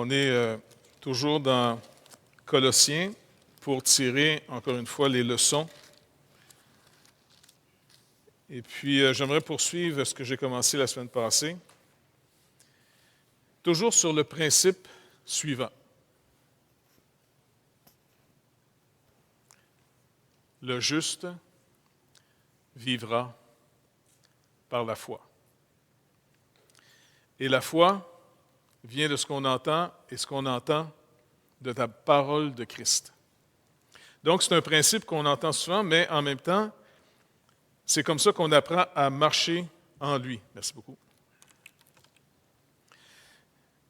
On est toujours dans Colossiens pour tirer, encore une fois, les leçons. Et puis, j'aimerais poursuivre ce que j'ai commencé la semaine passée, toujours sur le principe suivant. Le juste vivra par la foi. Et la foi vient de ce qu'on entend et ce qu'on entend de la parole de Christ. Donc, c'est un principe qu'on entend souvent, mais en même temps, c'est comme ça qu'on apprend à marcher en lui. Merci beaucoup.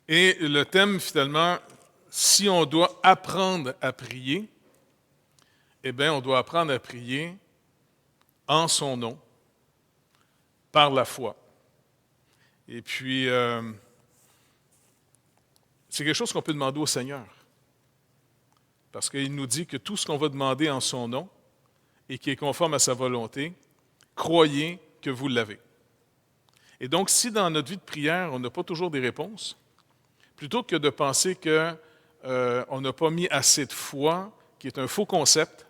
Et le thème, finalement, si on doit apprendre à prier, eh bien, on doit apprendre à prier en son nom, par la foi. Et puis, c'est quelque chose qu'on peut demander au Seigneur. Parce qu'il nous dit que tout ce qu'on va demander en son nom et qui est conforme à sa volonté, croyez que vous l'avez. Et donc, si dans notre vie de prière, on n'a pas toujours des réponses, plutôt que de penser qu'on n'a pas mis assez de foi, qui est un faux concept,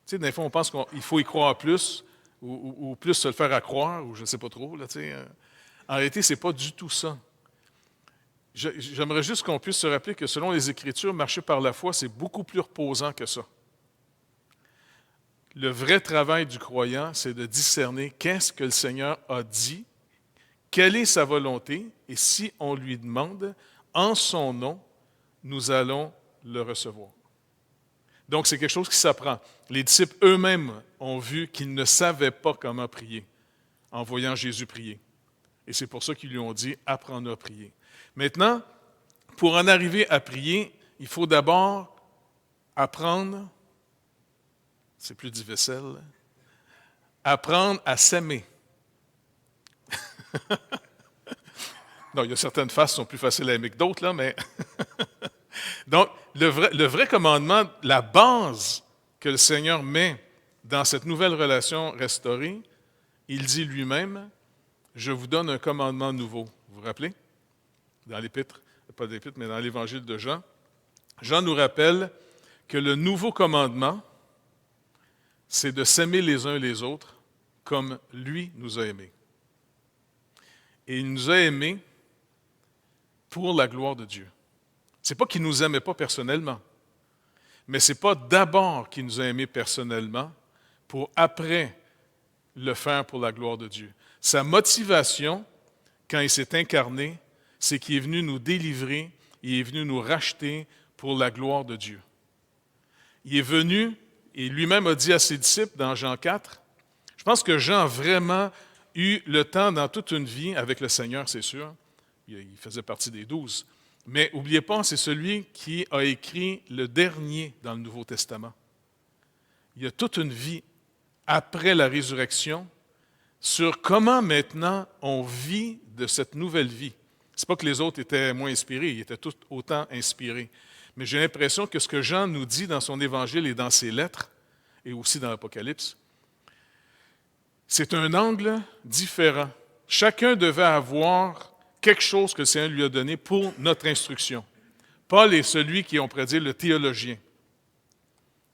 tu sais, des fois, on pense qu'il faut y croire plus, ou plus se le faire à croire, ou je ne sais pas trop. Là, en réalité, ce n'est pas du tout ça. J'aimerais juste qu'on puisse se rappeler que selon les Écritures, marcher par la foi, c'est beaucoup plus reposant que ça. Le vrai travail du croyant, c'est de discerner qu'est-ce que le Seigneur a dit, quelle est sa volonté, et si on lui demande, en son nom, nous allons le recevoir. Donc, c'est quelque chose qui s'apprend. Les disciples eux-mêmes ont vu qu'ils ne savaient pas comment prier en voyant Jésus prier. Et c'est pour ça qu'ils lui ont dit « Apprends-nous à prier ». Maintenant, pour en arriver à prier, il faut d'abord apprendre, c'est plus difficile, apprendre à s'aimer. Non, il y a certaines faces qui sont plus faciles à aimer que d'autres, là, mais... Donc, le vrai commandement, la base que le Seigneur met dans cette nouvelle relation restaurée, il dit lui-même, « Je vous donne un commandement nouveau. » Vous vous rappelez? Dans l'Épître, pas l'Épître, mais dans l'Évangile de Jean. Jean nous rappelle que le nouveau commandement, c'est de s'aimer les uns les autres comme lui nous a aimés. Et il nous a aimés pour la gloire de Dieu. Ce n'est pas qu'il ne nous aimait pas personnellement, mais ce n'est pas d'abord qu'il nous a aimés personnellement pour après le faire pour la gloire de Dieu. Sa motivation, quand il s'est incarné, c'est qu'il est venu nous délivrer, il est venu nous racheter pour la gloire de Dieu. Il est venu, et lui-même a dit à ses disciples dans Jean 4, je pense que Jean a vraiment eu le temps dans toute une vie avec le Seigneur, c'est sûr, il faisait partie des 12, mais n'oubliez pas, c'est celui qui a écrit le dernier dans le Nouveau Testament. Il y a toute une vie après la résurrection sur comment maintenant on vit de cette nouvelle vie. Ce n'est pas que les autres étaient moins inspirés, ils étaient tous autant inspirés. Mais j'ai l'impression que ce que Jean nous dit dans son évangile et dans ses lettres, et aussi dans l'Apocalypse, c'est un angle différent. Chacun devait avoir quelque chose que le Seigneur lui a donné pour notre instruction. Paul est celui qui, on pourrait dire, le théologien.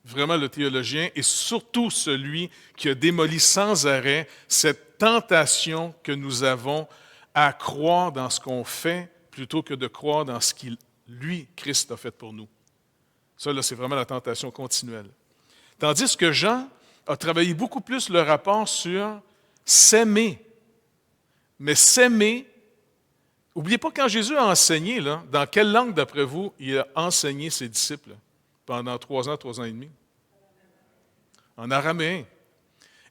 Vraiment le théologien, et surtout celui qui a démoli sans arrêt cette tentation que nous avons à croire dans ce qu'on fait plutôt que de croire dans ce qu'il, lui, Christ, a fait pour nous. Ça, là, c'est vraiment la tentation continuelle. Tandis que Jean a travaillé beaucoup plus le rapport sur s'aimer. Mais s'aimer, n'oubliez pas quand Jésus a enseigné, là, dans quelle langue, d'après vous, il a enseigné ses disciples pendant 3 ans, 3 ans et demi? En araméen.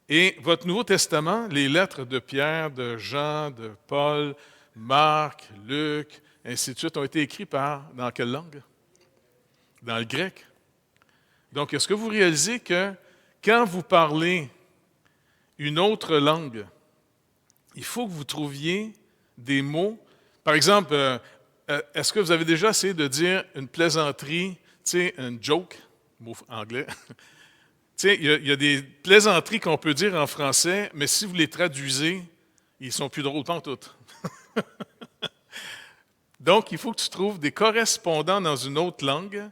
Et votre Nouveau Testament, les lettres de Pierre, de Jean, de Paul, Marc, Luc, ainsi de suite, ont été écrites dans quelle langue? Dans le grec. Donc, est-ce que vous réalisez que quand vous parlez une autre langue, il faut que vous trouviez des mots. Par exemple, est-ce que vous avez déjà essayé de dire une plaisanterie, tu sais, un joke, mot anglais? Tu sais, il y a des plaisanteries qu'on peut dire en français, mais si vous les traduisez, ils sont plus drôles pantoute. Donc, il faut que tu trouves des correspondants dans une autre langue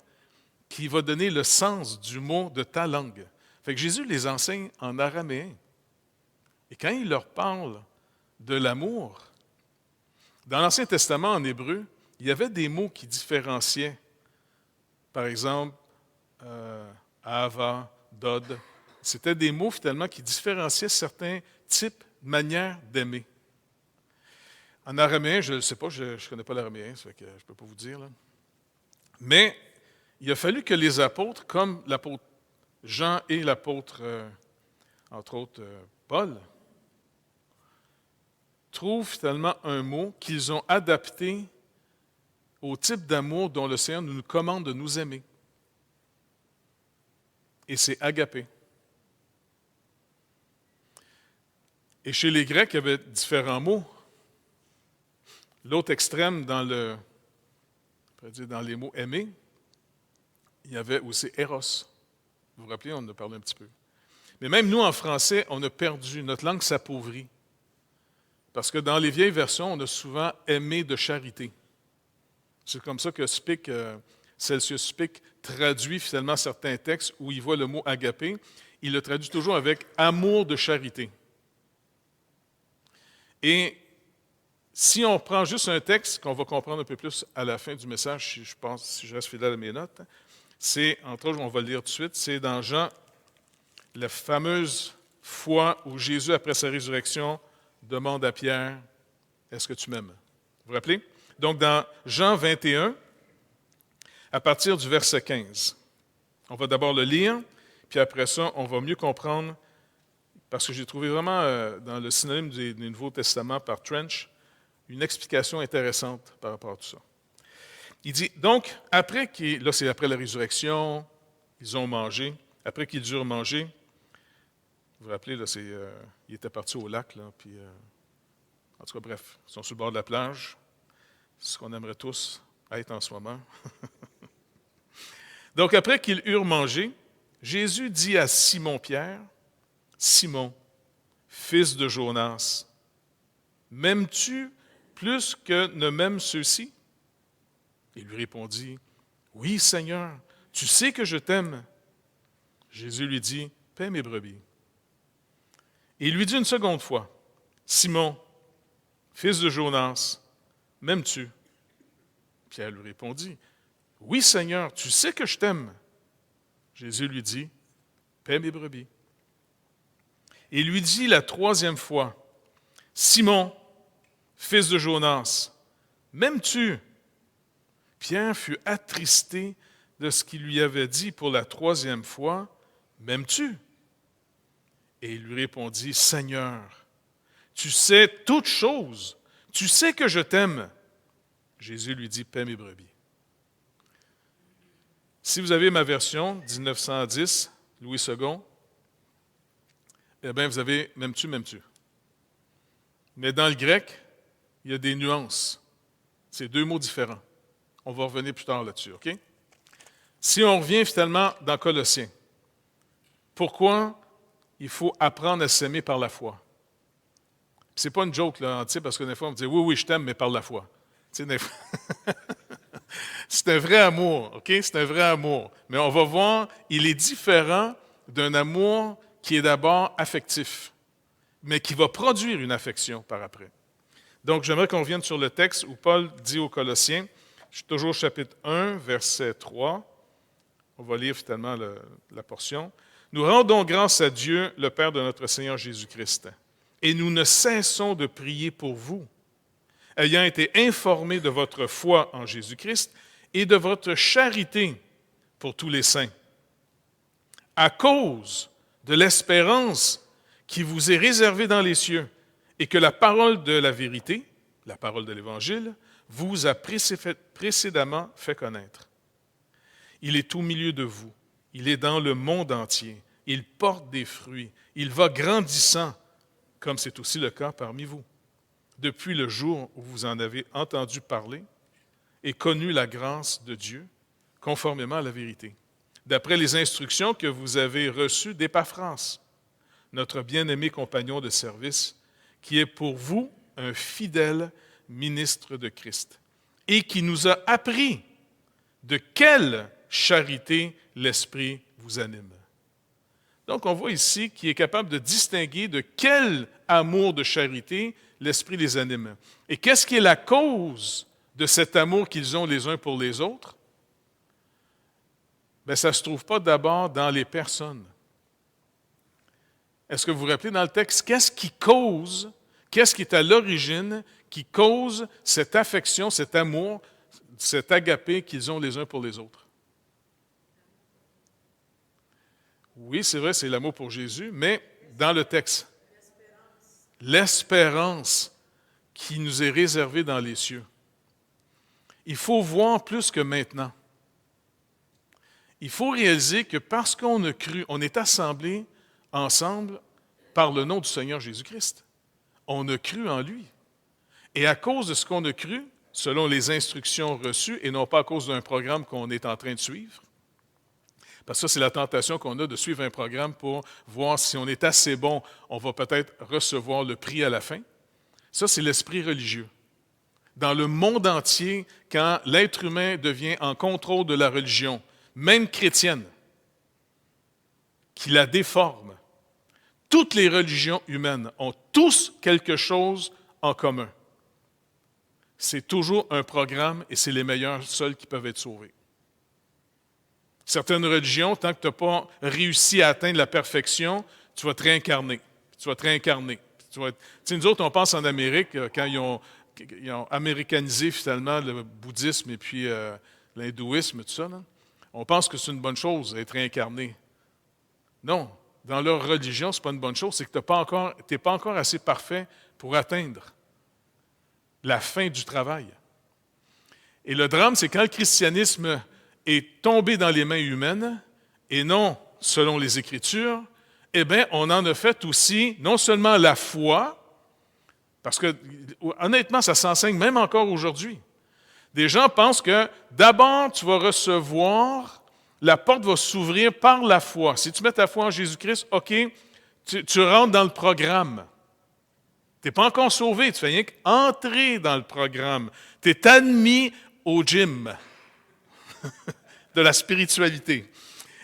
qui va donner le sens du mot de ta langue. Fait que Jésus les enseigne en araméen. Et quand il leur parle de l'amour, dans l'Ancien Testament, en hébreu, il y avait des mots qui différenciaient. Par exemple, Ava, Dod. C'était des mots finalement qui différenciaient certains types, manières d'aimer. En araméen, je ne sais pas, je ne connais pas l'araméen, ça fait que je ne peux pas vous dire. Là. Mais il a fallu que les apôtres, comme l'apôtre Jean et l'apôtre, entre autres, Paul, trouvent finalement un mot qu'ils ont adapté au type d'amour dont le Seigneur nous commande de nous aimer. Et c'est agapé. Et chez les Grecs, il y avait différents mots. L'autre extrême dans les mots aimer, il y avait aussi éros. Vous vous rappelez, on en a parlé un petit peu. Mais même nous, en français, on a perdu. Notre langue s'appauvrit. Parce que dans les vieilles versions, on a souvent aimé de charité. C'est comme ça que Celsius Speak traduit finalement certains textes où il voit le mot agapé. Il le traduit toujours avec amour de charité. Et si on prend juste un texte qu'on va comprendre un peu plus à la fin du message, je pense, si je reste fidèle à mes notes, c'est, entre autres, on va le lire tout de suite, c'est dans Jean, la fameuse fois où Jésus, après sa résurrection, demande à Pierre, « Est-ce que tu m'aimes? » Vous vous rappelez? Donc, dans Jean 21, à partir du verset 15, on va d'abord le lire, puis après ça, on va mieux comprendre, parce que j'ai trouvé vraiment dans le synonyme du Nouveau Testament par Trench, une explication intéressante par rapport à tout ça. Il dit, donc, là c'est après la résurrection, ils ont mangé, après qu'ils eurent mangé, vous vous rappelez, là, ils étaient partis au lac, là, puis, en tout cas, bref, ils sont sur le bord de la plage, c'est ce qu'on aimerait tous être en ce moment. Donc, après qu'ils eurent mangé, Jésus dit à Simon-Pierre, « Simon, fils de Jonas, m'aimes-tu plus que ne m'aiment ceux-ci? » Il lui répondit, « Oui, Seigneur, tu sais que je t'aime. » Jésus lui dit, « Paie mes brebis. » Et il lui dit une seconde fois, « Simon, fils de Jonas, m'aimes-tu? » Pierre lui répondit, « Oui, Seigneur, tu sais que je t'aime. » Jésus lui dit, « Paie mes brebis. » Et il lui dit la troisième fois, « Simon, fils de Jonas, m'aimes-tu? » Pierre fut attristé de ce qu'il lui avait dit pour la troisième fois, « M'aimes-tu? » Et il lui répondit, « Seigneur, tu sais toutes choses, tu sais que je t'aime. » Jésus lui dit, « Paie mes brebis. » Si vous avez ma version, 1910, Louis II, eh bien, vous avez « M'aimes-tu, m'aimes-tu? » Mais dans le grec, il y a des nuances. C'est deux mots différents. On va revenir plus tard là-dessus, OK? Si on revient finalement dans Colossiens, pourquoi il faut apprendre à s'aimer par la foi? C'est pas une joke, là, parce que des fois, on me dit « Oui, oui, je t'aime, mais par la foi. » Des fois... C'est un vrai amour, OK? C'est un vrai amour. Mais on va voir, il est différent d'un amour qui est d'abord affectif, mais qui va produire une affection par après. Donc, j'aimerais qu'on revienne sur le texte où Paul dit aux Colossiens, je suis toujours au chapitre 1, verset 3, on va lire finalement la portion. « Nous rendons grâce à Dieu, le Père de notre Seigneur Jésus-Christ, et nous ne cessons de prier pour vous, ayant été informés de votre foi en Jésus-Christ et de votre charité pour tous les saints, à cause de l'espérance qui vous est réservée dans les cieux, et que la parole de la vérité, la parole de l'Évangile, vous a précédemment fait connaître. Il est au milieu de vous, il est dans le monde entier, il porte des fruits, il va grandissant, comme c'est aussi le cas parmi vous, depuis le jour où vous en avez entendu parler et connu la grâce de Dieu, conformément à la vérité, d'après les instructions que vous avez reçues d'Épaphras, notre bien-aimé compagnon de service, qui est pour vous un fidèle ministre de Christ, et qui nous a appris de quelle charité l'Esprit vous anime. Donc, on voit ici qu'il est capable de distinguer de quel amour de charité l'Esprit les anime. Et qu'est-ce qui est la cause de cet amour qu'ils ont les uns pour les autres? Bien, ça ne se trouve pas d'abord dans les personnes. Est-ce que vous vous rappelez dans le texte, qu'est-ce qui est à l'origine, qui cause cette affection, cet amour, cet agapé qu'ils ont les uns pour les autres? Oui, c'est vrai, c'est l'amour pour Jésus, mais dans le texte, l'espérance qui nous est réservée dans les cieux. Il faut voir plus que maintenant. Il faut réaliser que parce qu'on a cru, on est assemblés ensemble par le nom du Seigneur Jésus-Christ. On a cru en lui. Et à cause de ce qu'on a cru, selon les instructions reçues, et non pas à cause d'un programme qu'on est en train de suivre, parce que ça, c'est la tentation qu'on a de suivre un programme pour voir si on est assez bon, on va peut-être recevoir le prix à la fin. Ça, c'est l'esprit religieux. Dans le monde entier, quand l'être humain devient en contrôle de la religion, même chrétienne, qui la déforme, toutes les religions humaines ont tous quelque chose en commun. C'est toujours un programme et c'est les meilleurs seuls qui peuvent être sauvés. Certaines religions, tant que tu n'as pas réussi à atteindre la perfection, tu vas te réincarner. Tu vas te réincarner. Nous autres, on pense en Amérique, quand ils ont américanisé finalement le bouddhisme et puis l'hindouisme, tout ça, là, on pense que c'est une bonne chose, être réincarné. Non, dans leur religion, ce n'est pas une bonne chose, c'est que tu n'es pas encore assez parfait pour atteindre la fin du travail. Et le drame, c'est quand le christianisme est tombé dans les mains humaines et non selon les Écritures, eh bien, on en a fait aussi non seulement la foi, parce que honnêtement, ça s'enseigne même encore aujourd'hui. Des gens pensent que d'abord, tu vas recevoir, la porte va s'ouvrir par la foi. Si tu mets ta foi en Jésus-Christ, OK, tu rentres dans le programme. Tu n'es pas encore sauvé, tu fais rien qu'entrer dans le programme. Tu es admis au gym de la spiritualité.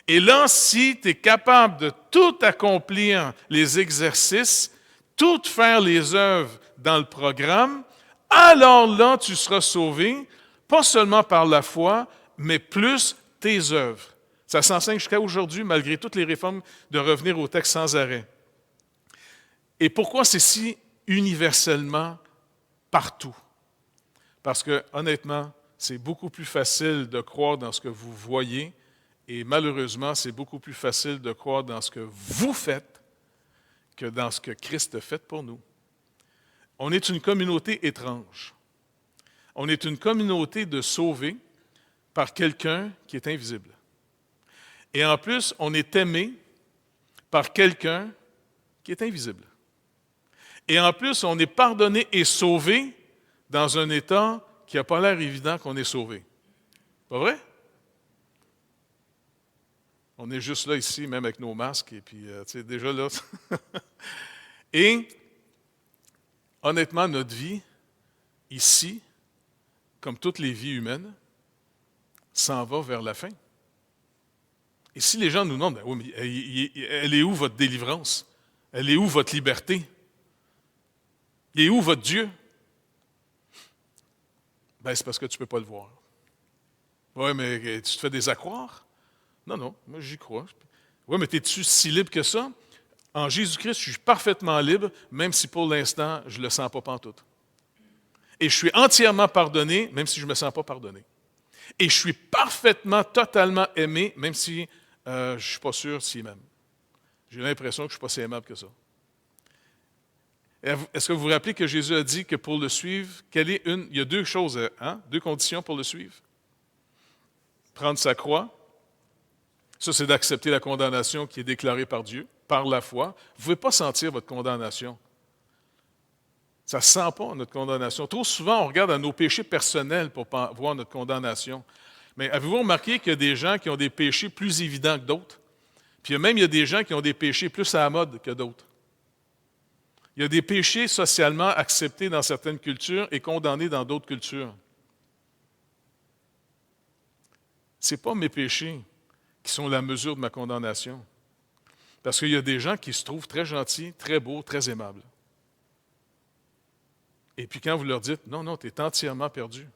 Et là, si tu es capable de tout accomplir les exercices, tout faire les œuvres dans le programme, alors là, tu seras sauvé, pas seulement par la foi, mais plus tes œuvres. Ça s'enseigne jusqu'à aujourd'hui, malgré toutes les réformes, de revenir au texte sans arrêt. Et pourquoi c'est si universellement partout? Parce que, honnêtement, c'est beaucoup plus facile de croire dans ce que vous voyez et malheureusement, c'est beaucoup plus facile de croire dans ce que vous faites que dans ce que Christ a fait pour nous. On est une communauté étrange. On est une communauté de sauvés par quelqu'un qui est invisible. Et en plus, on est aimé par quelqu'un qui est invisible. Et en plus, on est pardonné et sauvé dans un état qui n'a pas l'air évident qu'on est sauvé. Pas vrai? On est juste là ici, même avec nos masques, et puis, tu sais, déjà là. Et, honnêtement, notre vie, ici, comme toutes les vies humaines, s'en va vers la fin. Et si les gens nous demandent, oui, mais elle est où votre délivrance? Elle est où votre liberté? Il est où votre Dieu? Ben, c'est parce que tu ne peux pas le voir. Oui, mais tu te fais des accroires? Non, moi j'y crois. Oui, mais es-tu si libre que ça? En Jésus-Christ, je suis parfaitement libre, même si pour l'instant, je ne le sens pas pantoute. Et je suis entièrement pardonné, même si je ne me sens pas pardonné. Et je suis parfaitement, totalement aimé, même si je ne suis pas sûr s'il m'aime. J'ai l'impression que je ne suis pas si aimable que ça. Est-ce que vous vous rappelez que Jésus a dit que pour le suivre, il y a deux choses, deux conditions pour le suivre? Prendre sa croix. Ça, c'est d'accepter la condamnation qui est déclarée par Dieu, par la foi. Vous ne pouvez pas sentir votre condamnation. Ça ne se sent pas, notre condamnation. Trop souvent, on regarde à nos péchés personnels pour voir notre condamnation. Mais avez-vous remarqué qu'il y a des gens qui ont des péchés plus évidents que d'autres? Puis il y a des gens qui ont des péchés plus à la mode que d'autres. Il y a des péchés socialement acceptés dans certaines cultures et condamnés dans d'autres cultures. Ce n'est pas mes péchés qui sont la mesure de ma condamnation. Parce qu'il y a des gens qui se trouvent très gentils, très beaux, très aimables. Et puis quand vous leur dites, non, non, tu es entièrement perdu.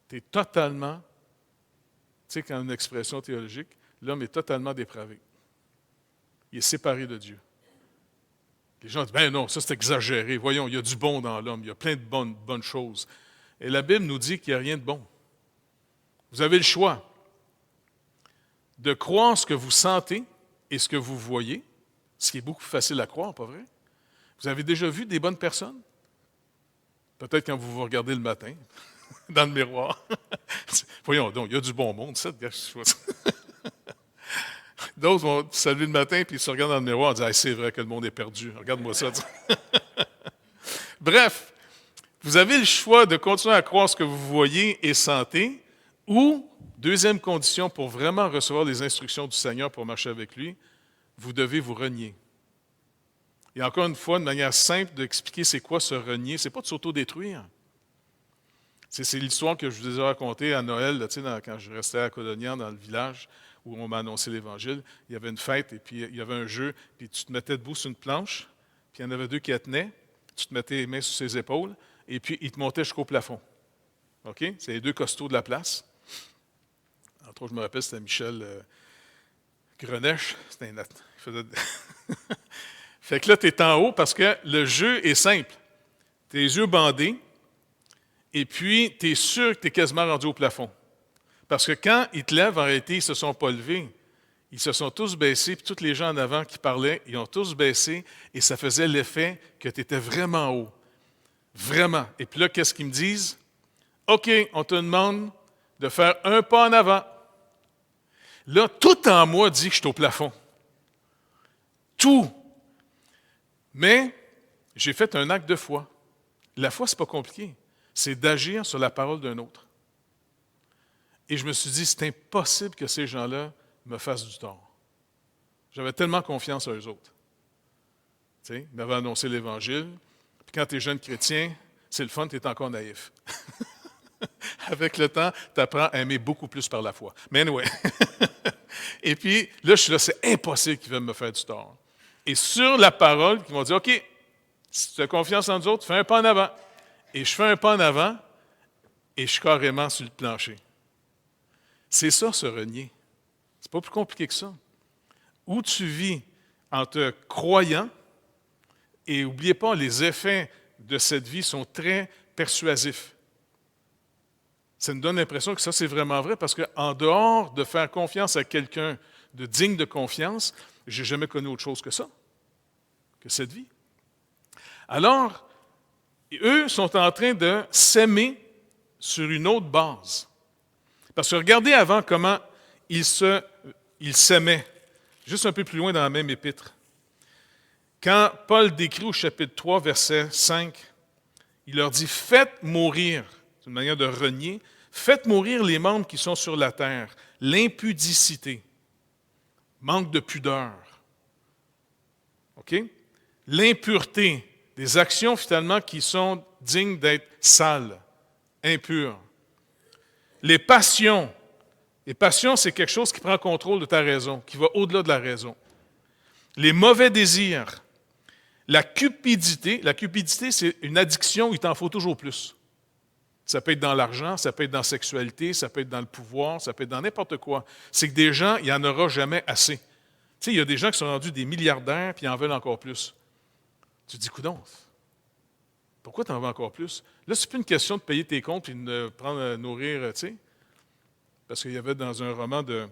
Tu es totalement, tu sais, quand une expression théologique, l'homme est totalement dépravé. Il est séparé de Dieu. Les gens disent, ben non, ça c'est exagéré. Voyons, il y a du bon dans l'homme, il y a plein de bonnes choses. Et la Bible nous dit qu'il n'y a rien de bon. Vous avez le choix de croire ce que vous sentez et ce que vous voyez, ce qui est beaucoup plus facile à croire, pas vrai? Vous avez déjà vu des bonnes personnes? Peut-être quand vous vous regardez le matin, dans le miroir. Voyons donc, il y a du bon monde, ça, D'autres vont saluer le matin, puis ils se regardent dans le miroir et disent, ah, c'est vrai que le monde est perdu, regarde-moi ça. Bref, vous avez le choix de continuer à croire ce que vous voyez et sentez, ou, deuxième condition pour vraiment recevoir les instructions du Seigneur pour marcher avec lui, vous devez vous renier. Et encore une fois, une manière simple d'expliquer c'est quoi se renier, c'est pas de s'auto-détruire. C'est l'histoire que je vous ai racontée à Noël, là, quand je restais à Colonia, dans le village, où on m'a annoncé l'Évangile. Il y avait une fête, et puis il y avait un jeu, puis tu te mettais debout sur une planche, puis il y en avait deux qui la tenaient, tu te mettais les mains sur ses épaules, et puis ils te montaient jusqu'au plafond. OK? C'est les deux costauds de la place. Entre autres, je me rappelle, c'était Michel Greneche. C'était un... Il faisait... Fait que là, tu es en haut parce que le jeu est simple. Tu as les yeux bandés, et puis tu es sûr que tu es quasiment rendu au plafond. Parce que quand ils te lèvent, en réalité, ils ne se sont pas levés. Ils se sont tous baissés, puis tous les gens en avant qui parlaient, ils ont tous baissé, et ça faisait l'effet que tu étais vraiment haut. Vraiment. Et puis là, qu'est-ce qu'ils me disent? OK, on te demande de faire un pas en avant. Là, tout en moi dit que je suis au plafond. Tout. Mais j'ai fait un acte de foi. La foi, ce n'est pas compliqué. C'est d'agir sur la parole d'un autre. Et je me suis dit, c'est impossible que ces gens-là me fassent du tort. J'avais tellement confiance en eux autres. Tu sais, ils m'avaient annoncé l'Évangile. Puis quand tu es jeune chrétien, c'est le fun, tu es encore naïf. Avec le temps, tu apprends à aimer beaucoup plus par la foi. Mais anyway. Et puis, là, je suis là, c'est impossible qu'ils veulent me faire du tort. Et sur la parole, ils m'ont dit, OK, si tu as confiance en nous autres, fais un pas en avant. Et je fais un pas en avant, et je suis carrément sur le plancher. C'est ça, se renier. C'est pas plus compliqué que ça. Où tu vis en te croyant, et n'oubliez pas, les effets de cette vie sont très persuasifs. Ça nous donne l'impression que ça, c'est vraiment vrai, parce qu'en dehors de faire confiance à quelqu'un de digne de confiance, je n'ai jamais connu autre chose que ça, que cette vie. Alors, eux sont en train de s'aimer sur une autre base. Parce que regardez avant comment ils s'aimaient, juste un peu plus loin dans la même épître. Quand Paul décrit au chapitre 3, verset 5, il leur dit « Faites mourir », c'est une manière de renier, « Faites mourir les membres qui sont sur la terre, l'impudicité, manque de pudeur, OK? L'impureté, des actions finalement qui sont dignes d'être sales, impures. Les passions, c'est quelque chose qui prend contrôle de ta raison, qui va au-delà de la raison. Les mauvais désirs, la cupidité, c'est une addiction, il t'en faut toujours plus. Ça peut être dans l'argent, ça peut être dans la sexualité, ça peut être dans le pouvoir, ça peut être dans n'importe quoi. C'est que des gens, il n'y en aura jamais assez. Tu sais, il y a des gens qui sont rendus des milliardaires puis ils en veulent encore plus. Tu te dis, coudonc, pourquoi tu en veux encore plus? Là, c'est plus une question de payer tes comptes et de prendre à nourrir, tu sais. Parce qu'il y avait dans un roman de,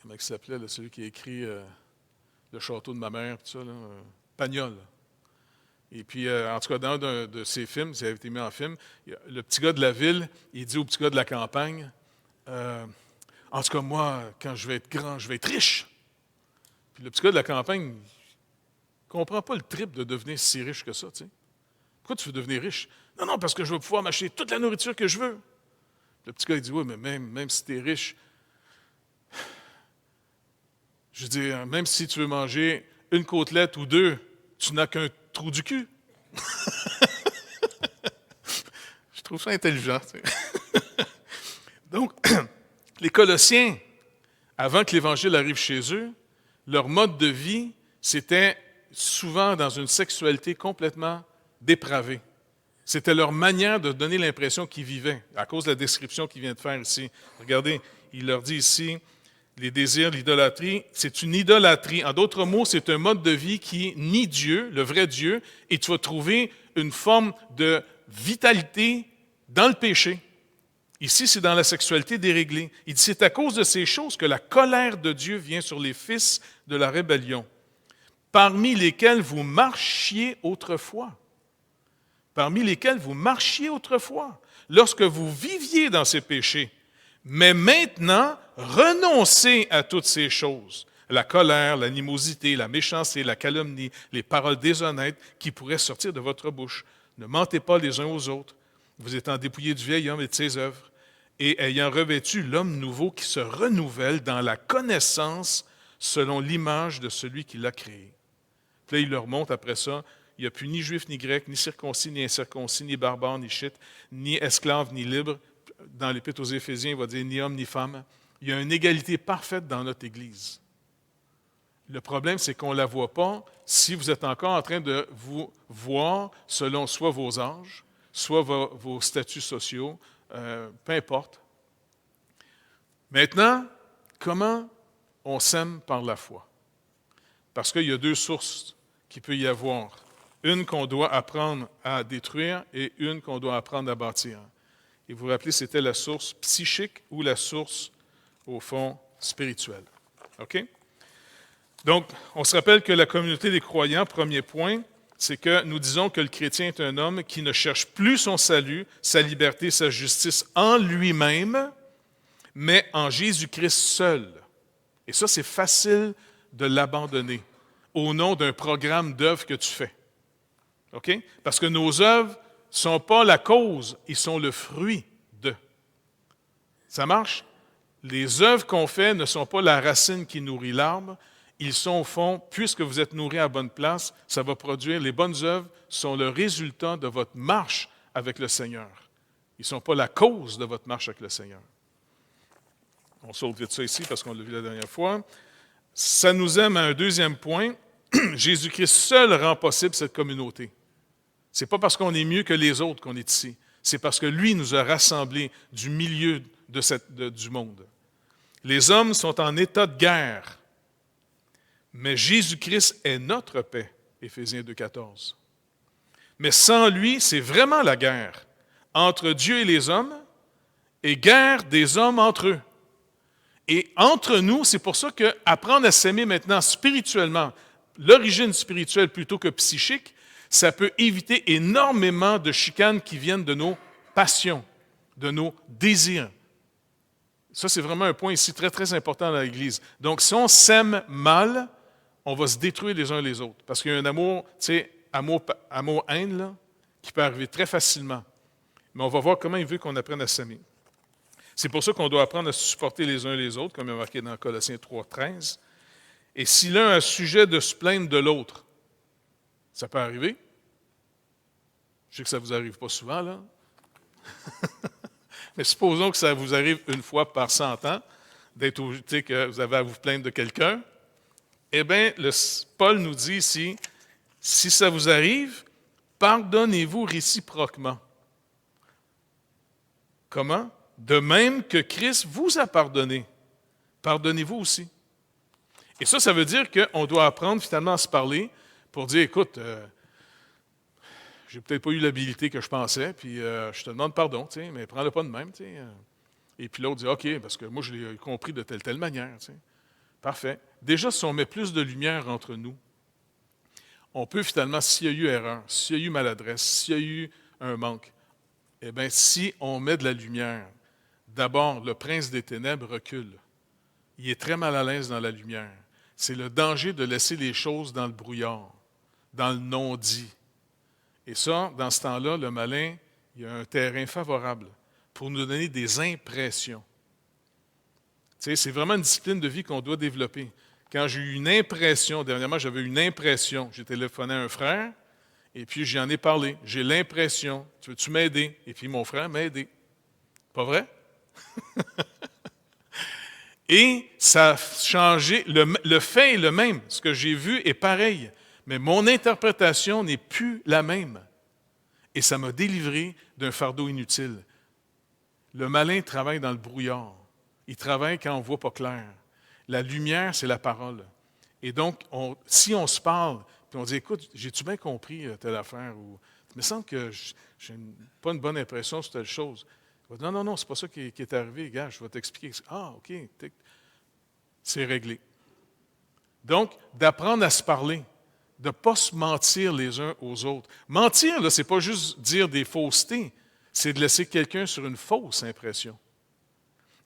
comment il s'appelait, là, celui qui a écrit Le château de ma mère, tout ça, là, Pagnol. Et puis, en tout cas, dans un de ses films, ça avait été mis en film, le petit gars de la ville, il dit au petit gars de la campagne, en tout cas, moi, quand je vais être grand, je vais être riche. Puis le petit gars de la campagne, il ne comprend pas le trip de devenir si riche que ça, tu sais. Pourquoi tu veux devenir riche? Non, non, parce que je vais pouvoir m'acheter toute la nourriture que je veux. Le petit gars, il dit, oui, mais même si tu es riche, je veux dire, même si tu veux manger une côtelette ou deux, tu n'as qu'un trou du cul. Je trouve ça intelligent. Tu sais. Donc, les Colossiens, avant que l'Évangile arrive chez eux, leur mode de vie, c'était souvent dans une sexualité complètement dépravée. C'était leur manière de donner l'impression qu'ils vivaient, à cause de la description qu'il vient de faire ici. Regardez, il leur dit ici, les désirs, l'idolâtrie, c'est une idolâtrie. En d'autres mots, c'est un mode de vie qui nie Dieu, le vrai Dieu, et tu vas trouver une forme de vitalité dans le péché. Ici, c'est dans la sexualité déréglée. Il dit, c'est à cause de ces choses que la colère de Dieu vient sur les fils de la rébellion, parmi lesquels vous marchiez autrefois. Parmi lesquels vous marchiez autrefois, lorsque vous viviez dans ces péchés. Mais maintenant, renoncez à toutes ces choses, la colère, l'animosité, la méchanceté, la calomnie, les paroles déshonnêtes qui pourraient sortir de votre bouche. Ne mentez pas les uns aux autres, vous étant dépouillés du vieil homme et de ses œuvres, et ayant revêtu l'homme nouveau qui se renouvelle dans la connaissance selon l'image de celui qui l'a créé. Puis là, il leur montre après ça, il n'y a plus ni juif, ni grec, ni circoncis, ni incirconcis, ni barbare, ni chite, ni esclave, ni libre. Dans l'Épître aux Éphésiens, il va dire ni homme, ni femme. Il y a une égalité parfaite dans notre Église. Le problème, c'est qu'on ne la voit pas si vous êtes encore en train de vous voir selon soit vos âges, soit vos statuts sociaux, peu importe. Maintenant, comment on s'aime par la foi? Parce qu'il y a deux sources qu'il peut y avoir. Une qu'on doit apprendre à détruire et une qu'on doit apprendre à bâtir. Et vous vous rappelez, c'était la source psychique ou la source, au fond, spirituelle. OK? Donc, on se rappelle que la communauté des croyants, premier point, c'est que nous disons que le chrétien est un homme qui ne cherche plus son salut, sa liberté, sa justice en lui-même, mais en Jésus-Christ seul. Et ça, c'est facile de l'abandonner au nom d'un programme d'œuvres que tu fais. OK? Parce que nos œuvres ne sont pas la cause, ils sont le fruit de. Ça marche? Les œuvres qu'on fait ne sont pas la racine qui nourrit l'arbre, ils sont au fond, puisque vous êtes nourris à bonne place, ça va produire, les bonnes œuvres sont le résultat de votre marche avec le Seigneur. Ils ne sont pas la cause de votre marche avec le Seigneur. On saute vite ça ici parce qu'on l'a vu la dernière fois. Ça nous amène à un deuxième point. Jésus-Christ seul rend possible cette communauté. Ce n'est pas parce qu'on est mieux que les autres qu'on est ici. C'est parce que lui nous a rassemblés du milieu du monde. Les hommes sont en état de guerre, mais Jésus-Christ est notre paix, Éphésiens 2,14. Mais sans lui, c'est vraiment la guerre entre Dieu et les hommes et guerre des hommes entre eux. Et entre nous, c'est pour ça qu'apprendre à s'aimer maintenant spirituellement, l'origine spirituelle plutôt que psychique, ça peut éviter énormément de chicanes qui viennent de nos passions, de nos désirs. Ça, c'est vraiment un point ici très, très important dans l'Église. Donc, si on s'aime mal, on va se détruire les uns les autres. Parce qu'il y a un amour, tu sais, amour-haine, là, qui peut arriver très facilement. Mais on va voir comment il veut qu'on apprenne à s'aimer. C'est pour ça qu'on doit apprendre à se supporter les uns les autres, comme il est marqué dans Colossiens 3,13. Et si l'un a sujet de se plaindre de l'autre, ça peut arriver. Je sais que ça ne vous arrive pas souvent, là. Mais supposons que ça vous arrive une fois par 100 ans, que vous avez à vous plaindre de quelqu'un. Eh bien, Paul nous dit ici, si ça vous arrive, pardonnez-vous réciproquement. Comment? De même que Christ vous a pardonné, pardonnez-vous aussi. Et ça veut dire qu'on doit apprendre finalement à se parler pour dire, écoute, j'ai peut-être pas eu l'habilité que je pensais, puis je te demande pardon, mais prends-le pas de même. Et puis l'autre dit, OK, parce que moi je l'ai compris de telle manière. Parfait. Déjà, si on met plus de lumière entre nous, on peut finalement, s'il y a eu erreur, s'il y a eu maladresse, s'il y a eu un manque, eh bien, si on met de la lumière, d'abord, le prince des ténèbres recule. Il est très mal à l'aise dans la lumière. C'est le danger de laisser les choses dans le brouillard, dans le non-dit. Et ça, dans ce temps-là, le malin, il y a un terrain favorable pour nous donner des impressions. Tu sais, c'est vraiment une discipline de vie qu'on doit développer. Quand j'ai eu une impression, dernièrement, j'avais une impression, j'ai téléphoné à un frère, et puis j'en ai parlé. J'ai l'impression, tu veux-tu m'aider? Et puis mon frère m'a aidé. Pas vrai? Et ça a changé, le fait est le même, ce que j'ai vu est pareil, mais mon interprétation n'est plus la même. Et ça m'a délivré d'un fardeau inutile. Le malin travaille dans le brouillard. Il travaille quand on ne voit pas clair. La lumière, c'est la parole. Et donc, si on se parle, puis on dit, écoute, j'ai-tu bien compris telle affaire? Ou, il me semble que je n'ai pas une bonne impression sur telle chose. Non, non, non, c'est pas ça qui est arrivé, gars, je vais t'expliquer. Ah, OK, c'est réglé. Donc, d'apprendre à se parler, de ne pas se mentir les uns aux autres. Mentir, là, c'est pas juste dire des faussetés, c'est de laisser quelqu'un sur une fausse impression.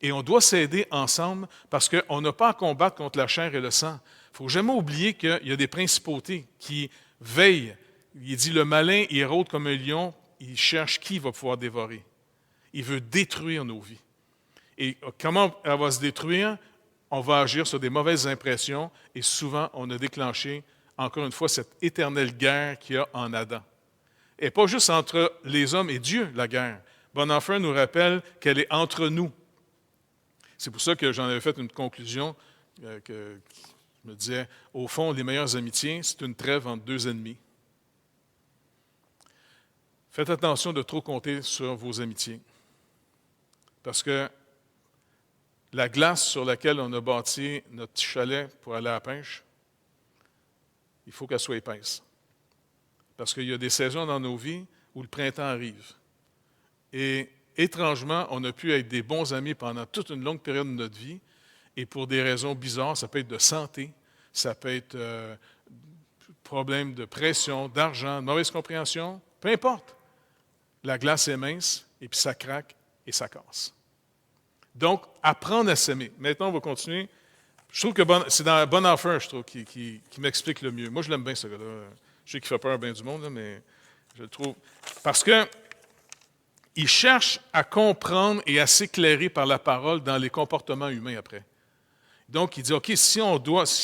Et on doit s'aider ensemble parce qu'on n'a pas à combattre contre la chair et le sang. Il ne faut jamais oublier qu'il y a des principautés qui veillent. Il dit, le malin, il rôde comme un lion, il cherche qui va pouvoir dévorer. Il veut détruire nos vies. Et comment elle va se détruire? On va agir sur des mauvaises impressions et souvent, on a déclenché, encore une fois, cette éternelle guerre qu'il y a en Adam. Et pas juste entre les hommes et Dieu, la guerre. Bonhoeffer nous rappelle qu'elle est entre nous. C'est pour ça que j'en avais fait une conclusion que je me disais, au fond, les meilleures amitiés, c'est une trêve entre deux ennemis. Faites attention de trop compter sur vos amitiés. Parce que la glace sur laquelle on a bâti notre petit chalet pour aller à la pêche, il faut qu'elle soit épaisse. Parce qu'il y a des saisons dans nos vies où le printemps arrive. Et étrangement, on a pu être des bons amis pendant toute une longue période de notre vie. Et pour des raisons bizarres, ça peut être de santé, ça peut être problème de pression, d'argent, de mauvaise compréhension, peu importe. La glace est mince, et puis ça craque et ça casse. Donc, apprendre à s'aimer. Maintenant, on va continuer. Je trouve que c'est dans Bonhoeffer, je trouve, qui m'explique le mieux. Moi, je l'aime bien, ce gars-là. Je sais qu'il fait peur à bien du monde, là, mais je le trouve. Parce que il cherche à comprendre et à s'éclairer par la parole dans les comportements humains après. Donc, il dit, OK, s'il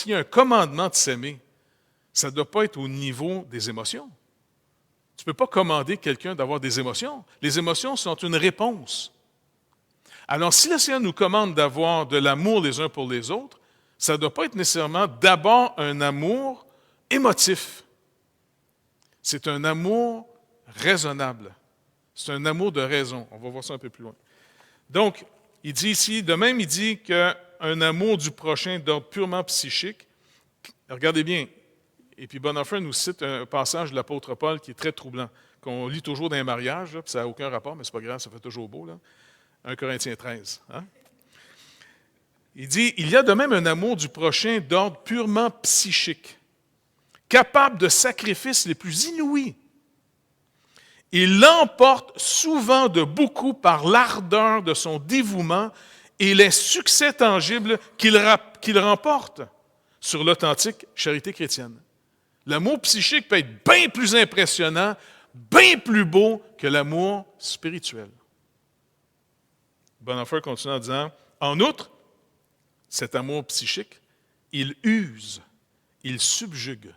y a un commandement de s'aimer, ça ne doit pas être au niveau des émotions. Tu ne peux pas commander quelqu'un d'avoir des émotions. Les émotions sont une réponse. Alors, si le Seigneur nous commande d'avoir de l'amour les uns pour les autres, ça ne doit pas être nécessairement d'abord un amour émotif. C'est un amour raisonnable. C'est un amour de raison. On va voir ça un peu plus loin. Donc, il dit ici, de même, il dit qu'un amour du prochain d'ordre purement psychique, regardez bien, et puis Bonhoeffer nous cite un passage de l'apôtre Paul qui est très troublant, qu'on lit toujours dans les mariages, là, puis ça n'a aucun rapport, mais c'est pas grave, ça fait toujours beau, là. 1 Corinthiens 13. Hein? Il dit, il y a de même un amour du prochain d'ordre purement psychique, capable de sacrifices les plus inouïs. Il l'emporte souvent de beaucoup par l'ardeur de son dévouement et les succès tangibles qu'il remporte sur l'authentique charité chrétienne. L'amour psychique peut être bien plus impressionnant, bien plus beau que l'amour spirituel. Bonhoeffer continue en disant, en outre, cet amour psychique, il use, il subjugue.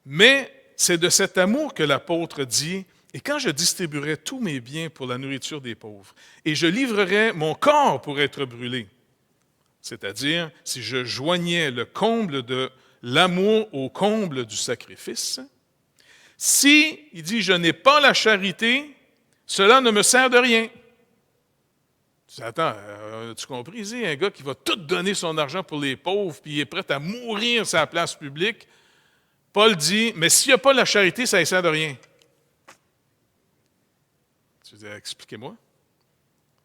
Mais c'est de cet amour que l'apôtre dit, « Et quand je distribuerai tous mes biens pour la nourriture des pauvres, et je livrerai mon corps pour être brûlé, c'est-à-dire si je joignais le comble de l'amour au comble du sacrifice, si, il dit, je n'ai pas la charité, cela ne me sert de rien. » Tu dis, attends, as-tu compris? Il dit, un gars qui va tout donner son argent pour les pauvres, puis il est prêt à mourir sur la place publique. Paul dit, mais s'il n'y a pas la charité, ça ne sert de rien. Tu dis, expliquez-moi.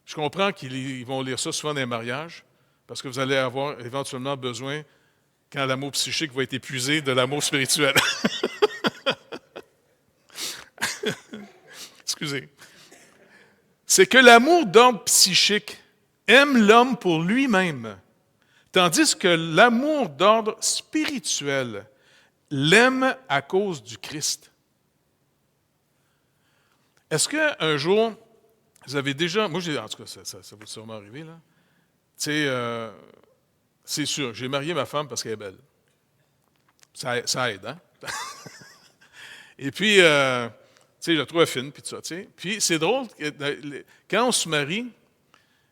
Je comprends qu'ils vont lire ça souvent dans les mariages, parce que vous allez avoir éventuellement besoin, quand l'amour psychique va être épuisé, de l'amour spirituel. Excusez. C'est que l'amour d'ordre psychique aime l'homme pour lui-même, tandis que l'amour d'ordre spirituel l'aime à cause du Christ. Est-ce qu'un jour, vous avez déjà... Moi, en tout cas, ça va sûrement arriver, là. Tu sais, c'est sûr, j'ai marié ma femme parce qu'elle est belle. Ça aide, hein? Et puis, tu sais, je la trouve fine, puis tout ça, tu sais. Puis, c'est drôle, quand on se marie,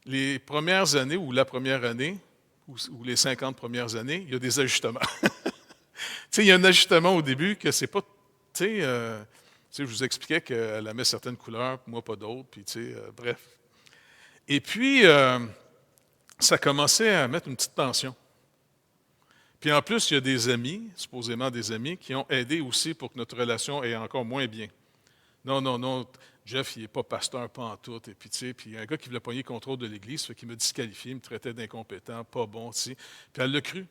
les premières années ou la première année, ou les 50 premières années, il y a des ajustements. Il y a un ajustement au début que c'est pas. Je vous expliquais qu'elle aimait certaines couleurs, moi pas d'autres, puis bref. Et puis, ça commençait à mettre une petite tension. Puis en plus, il y a des amis, supposément des amis, qui ont aidé aussi pour que notre relation ait encore moins bien. Non, non, non, Jeff, il n'est pas pasteur, pas en tout. Et puis, puis il y a un gars qui voulait pogner le contrôle de l'Église, fait qu'il m'a disqualifié, il me traitait d'incompétent, pas bon, tu sais. Puis elle l'a cru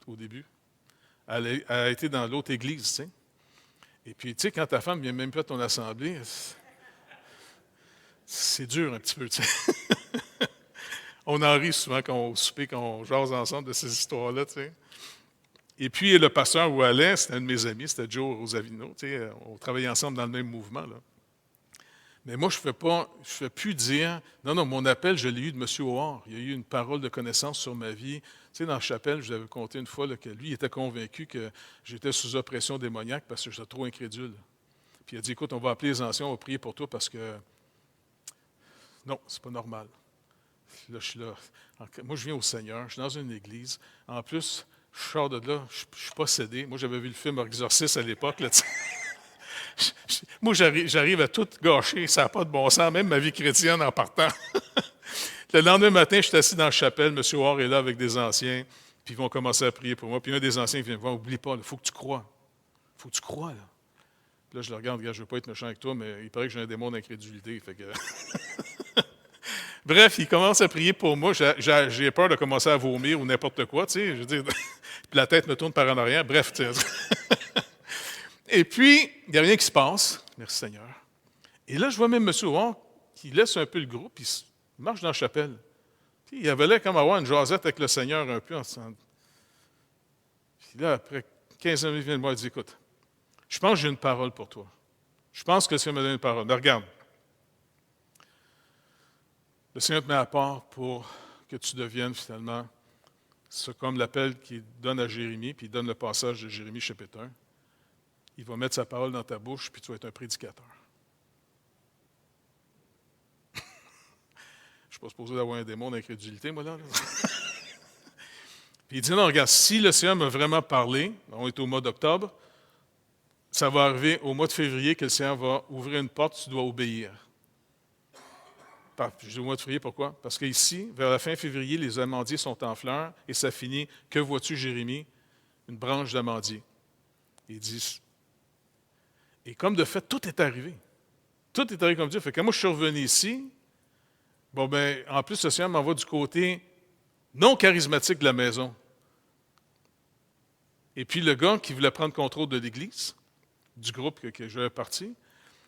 au début. Elle a été dans l'autre Église, tu sais. Et puis, tu sais, quand ta femme ne vient même pas à ton assemblée, c'est dur un petit peu, tu sais. On en rit souvent quand on souper, quand on jase ensemble de ces histoires-là, tu sais. Et puis, le pasteur où elle allait, c'était un de mes amis, c'était Joe Rosavino, tu sais. On travaillait ensemble dans le même mouvement, là. Mais moi, je ne fais plus dire, non, non, mon appel, je l'ai eu de M. O'Hare. Il y a eu une parole de connaissance sur ma vie. Tu sais, dans la chapelle, je vous avais conté une fois là, que lui, il était convaincu que j'étais sous oppression démoniaque parce que j'étais trop incrédule. Puis il a dit, écoute, on va appeler les anciens, on va prier pour toi parce que, non, c'est pas normal. Là, je suis là. Moi, je viens au Seigneur, je suis dans une église. En plus, je sors de là, je ne suis pas cédé. Moi, j'avais vu le film Exorciste à l'époque, là, tu sais. Moi, j'arrive à tout gâcher, ça n'a pas de bon sens, même ma vie chrétienne en partant. Le lendemain matin, je suis assis dans la chapelle, M. Hoare est là avec des anciens, puis ils vont commencer à prier pour moi. Puis un des anciens vient me voir, oublie pas, il faut que tu crois. Il faut que tu crois, là. Puis là, je le regarde, je ne veux pas être méchant avec toi, mais il paraît que j'ai un démon d'incrédulité. Fait que... Bref, il commence à prier pour moi. J'ai peur de commencer à vomir ou n'importe quoi, tu sais. Je veux dire, puis la tête me tourne par en arrière. Bref, tu sais. Et puis, il n'y a rien qui se passe. Merci Seigneur. Et là, je vois même M. Hoare qui laisse un peu le groupe, puis il marche dans la chapelle. Puis, il avait l'air comme avoir une jasette avec le Seigneur un peu. Puis là, après 15 minutes, il vient de moi et dit, écoute, je pense que j'ai une parole pour toi. Je pense que le Seigneur m'a donné une parole. Mais regarde, le Seigneur te met à part pour que tu deviennes finalement ce comme l'appel qu'il donne à Jérémie, puis il donne le passage de Jérémie chapitre 1. Il va mettre sa parole dans ta bouche, puis tu vas être un prédicateur. Je ne suis pas supposé d'avoir un démon d'incrédulité, moi, là. Puis il dit, non, regarde, si le Seigneur m'a vraiment parlé, on est au mois d'octobre, ça va arriver au mois de février que le Seigneur va ouvrir une porte, tu dois obéir. Je dis au mois de février, pourquoi? Parce qu'ici, vers la fin février, les amandiers sont en fleurs et ça finit, que vois-tu, Jérémie? Une branche d'amandier. Il dit, et comme de fait, tout est arrivé. Tout est arrivé comme Dieu. Fait que moi, je suis revenu ici. Bon, ben, en plus, le Seigneur m'envoie du côté non charismatique de la maison. Et puis, le gars qui voulait prendre contrôle de l'Église, du groupe que j'avais parti,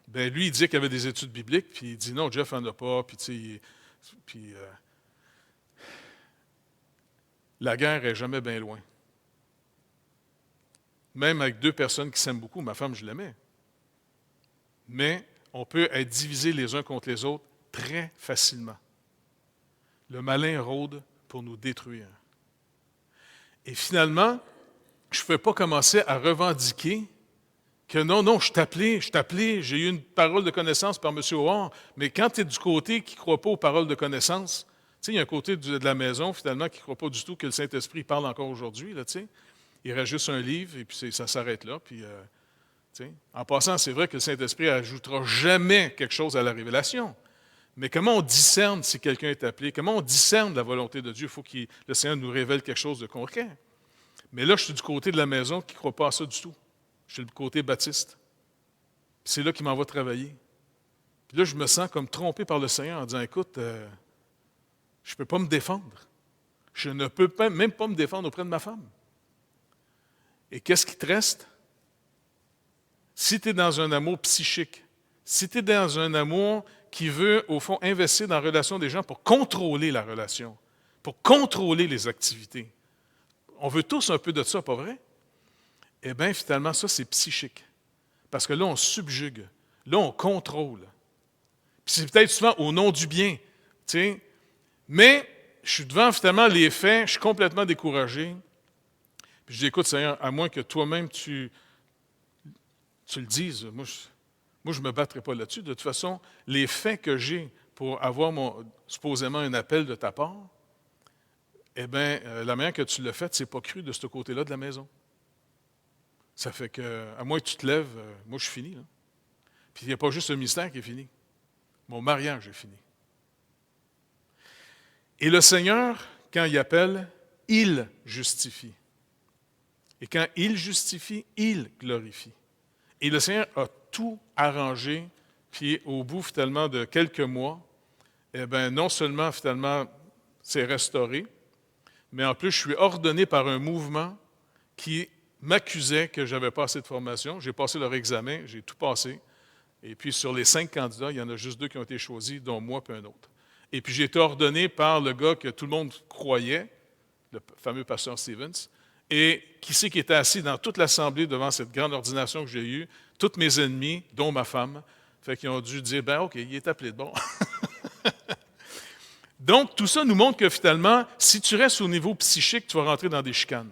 ben lui, il disait qu'il avait des études bibliques, puis il dit non, Jeff n'en a pas, puis tu sais, la guerre est jamais bien loin. Même avec deux personnes qui s'aiment beaucoup, ma femme, je l'aimais. Mais on peut être divisés les uns contre les autres très facilement. Le malin rôde pour nous détruire. Et finalement, je ne pouvais pas commencer à revendiquer que non, non, je t'appelais, j'ai eu une parole de connaissance par M. O'Hare, mais quand tu es du côté qui ne croit pas aux paroles de connaissance, tu sais, il y a un côté de la maison, finalement, qui ne croit pas du tout que le Saint-Esprit parle encore aujourd'hui, là, tu sais. Il reste juste un livre, et puis ça s'arrête là, puis... En passant, c'est vrai que le Saint-Esprit n'ajoutera jamais quelque chose à la révélation. Mais comment on discerne si quelqu'un est appelé? Comment on discerne la volonté de Dieu? Il faut que le Seigneur nous révèle quelque chose de concret. Mais là, je suis du côté de la maison qui ne croit pas à ça du tout. Je suis du côté baptiste. C'est là qu'il m'envoie travailler. Puis là, je me sens comme trompé par le Seigneur en disant, écoute, je ne peux pas me défendre. Je ne peux même pas me défendre auprès de ma femme. Et qu'est-ce qui te reste? Si tu es dans un amour psychique, si tu es dans un amour qui veut, au fond, investir dans la relation des gens pour contrôler la relation, pour contrôler les activités, on veut tous un peu de ça, pas vrai? Eh bien, finalement, ça, c'est psychique. Parce que là, on subjugue. Là, on contrôle. Puis c'est peut-être souvent au nom du bien, tu sais. Mais je suis devant, finalement, les faits, je suis complètement découragé. Puis je dis, écoute, Seigneur, à moins que toi-même, tu le dises, moi, je ne me battrai pas là-dessus. De toute façon, les faits que j'ai pour avoir supposément un appel de ta part, eh bien, la manière que tu l'as fait, c'est pas cru de ce côté-là de la maison. Ça fait que, à moins que tu te lèves, moi je suis fini. Là. Puis il n'y a pas juste le mystère qui est fini. Mon mariage est fini. Et le Seigneur, quand il appelle, il justifie. Et quand il justifie, il glorifie. Et le Seigneur a tout arrangé, puis au bout finalement de quelques mois, eh bien, non seulement finalement c'est restauré, mais en plus je suis ordonné par un mouvement qui m'accusait que je n'avais pas assez de formation. J'ai passé leur examen, j'ai tout passé. Et puis sur les 5 candidats, il y en a juste 2 qui ont été choisis, dont moi et un autre. Et puis j'ai été ordonné par le gars que tout le monde croyait, le fameux pasteur Stevens, et qui c'est qui était assis dans toute l'assemblée devant cette grande ordination que j'ai eue, tous mes ennemis, dont ma femme, fait qu'ils ont dû dire, ben OK, il est appelé de bon. Donc, tout ça nous montre que finalement, si tu restes au niveau psychique, tu vas rentrer dans des chicanes.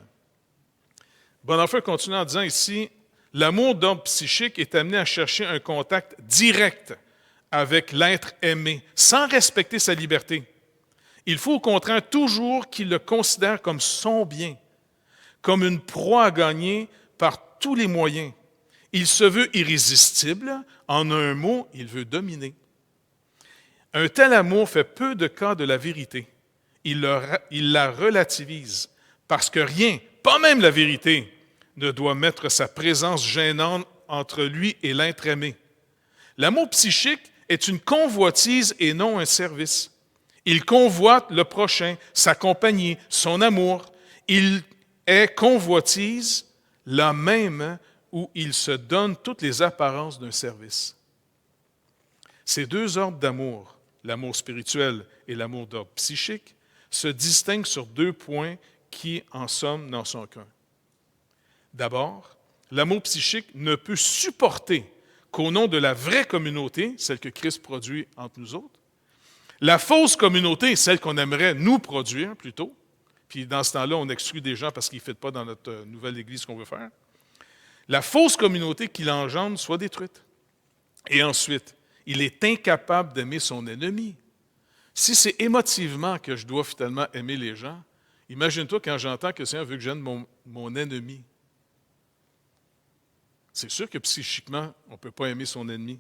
Bonhoeffer continue en disant ici, l'amour d'ordre psychique est amené à chercher un contact direct avec l'être aimé, sans respecter sa liberté. Il faut au contraire toujours qu'il le considère comme son bien, comme une proie à gagner par tous les moyens. Il se veut irrésistible, en un mot, il veut dominer. Un tel amour fait peu de cas de la vérité. Il la relativise, parce que rien, pas même la vérité, ne doit mettre sa présence gênante entre lui et l'être aimé. L'amour psychique est une convoitise et non un service. Il convoite le prochain, sa compagnie, son amour. Il est convoitise là même où il se donne toutes les apparences d'un service. Ces 2 ordres d'amour, l'amour spirituel et l'amour d'ordre psychique, se distinguent sur 2 points qui, en somme, n'en sont qu'un. D'abord, l'amour psychique ne peut supporter qu'au nom de la vraie communauté, celle que Christ produit entre nous autres, la fausse communauté, celle qu'on aimerait nous produire plutôt, puis dans ce temps-là, on exclut des gens parce qu'ils ne fêtent pas dans notre nouvelle Église qu'on veut faire, la fausse communauté qui l'engendre soit détruite. Et ensuite, il est incapable d'aimer son ennemi. Si c'est émotivement que je dois finalement aimer les gens, imagine-toi quand j'entends que le Seigneur veut que j'aime mon ennemi. C'est sûr que psychiquement, on ne peut pas aimer son ennemi.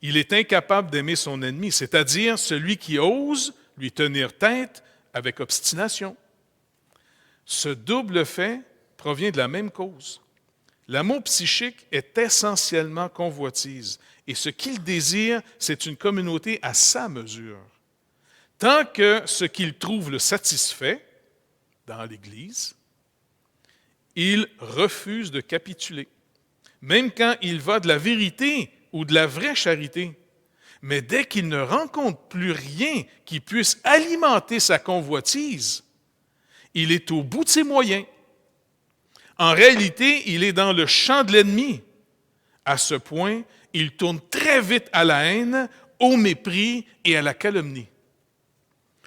Il est incapable d'aimer son ennemi, c'est-à-dire celui qui ose lui tenir tête avec obstination. Ce double fait provient de la même cause. L'amour psychique est essentiellement convoitise, et ce qu'il désire, c'est une communauté à sa mesure. Tant que ce qu'il trouve le satisfait dans l'Église, il refuse de capituler. Même quand il va de la vérité ou de la vraie charité. Mais dès qu'il ne rencontre plus rien qui puisse alimenter sa convoitise, il est au bout de ses moyens. En réalité, il est dans le champ de l'ennemi. À ce point, il tourne très vite à la haine, au mépris et à la calomnie.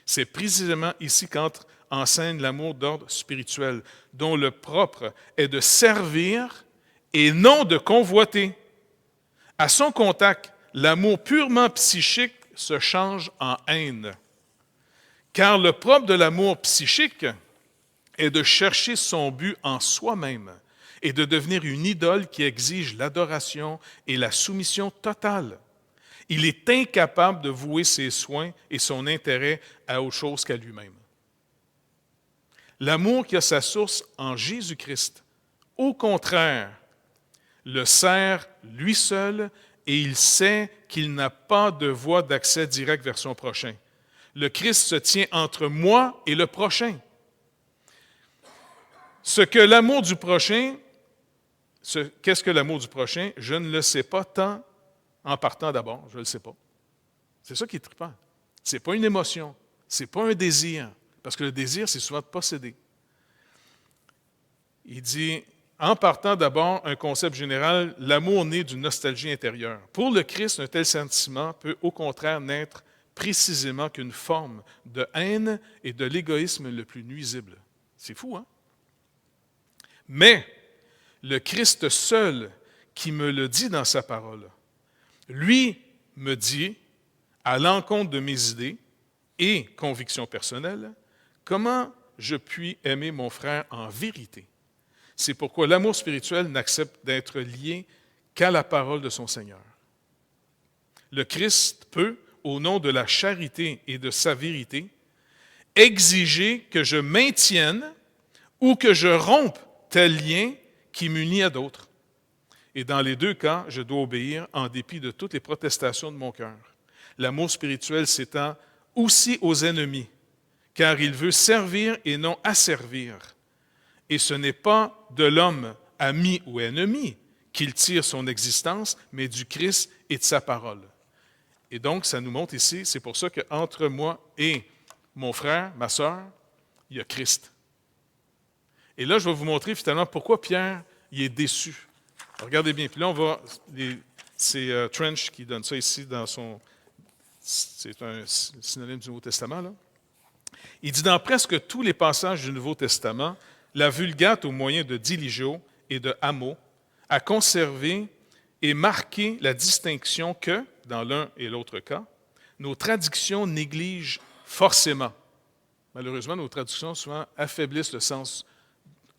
C'est précisément ici qu'entre en scène l'amour d'ordre spirituel, dont le propre est de servir et non de convoiter. À son contact, l'amour purement psychique se change en haine. Car le propre de l'amour psychique est de chercher son but en soi-même et de devenir une idole qui exige l'adoration et la soumission totale. Il est incapable de vouer ses soins et son intérêt à autre chose qu'à lui-même. L'amour qui a sa source en Jésus-Christ, au contraire, le sert lui seul et il sait qu'il n'a pas de voie d'accès direct vers son prochain. Le Christ se tient entre moi et le prochain. Qu'est-ce que l'amour du prochain? Je ne le sais pas tant en partant d'abord, je ne le sais pas. C'est ça qui est trippant. Ce n'est pas une émotion, ce n'est pas un désir, parce que le désir, c'est souvent de posséder. Il dit, en partant d'abord, un concept général, l'amour naît d'une nostalgie intérieure. Pour le Christ, un tel sentiment peut au contraire n'être précisément qu'une forme de haine et de l'égoïsme le plus nuisible. C'est fou, hein? Mais le Christ seul qui me le dit dans sa parole, lui me dit, à l'encontre de mes idées et convictions personnelles, comment je puis aimer mon frère en vérité? C'est pourquoi l'amour spirituel n'accepte d'être lié qu'à la parole de son Seigneur. Le Christ peut, au nom de la charité et de sa vérité, exiger que je maintienne ou que je rompe tel lien qui m'unit à d'autres. Et dans les deux cas, je dois obéir en dépit de toutes les protestations de mon cœur. L'amour spirituel s'étend aussi aux ennemis, car il veut servir et non asservir. Et ce n'est pas de l'homme, ami ou ennemi, qu'il tire son existence, mais du Christ et de sa parole. Et donc, ça nous montre ici, c'est pour ça qu'entre moi et mon frère, ma sœur, il y a Christ. Et là, je vais vous montrer finalement pourquoi Pierre il est déçu. Regardez bien. Puis là, on va. C'est Trench qui donne ça ici dans son. C'est un synonyme du Nouveau Testament, là. Il dit dans presque tous les passages du Nouveau Testament, la Vulgate au moyen de Diligio et de Amo a conservé et marqué la distinction que, dans l'un et l'autre cas, nos traductions négligent forcément. Malheureusement, nos traductions souvent affaiblissent le sens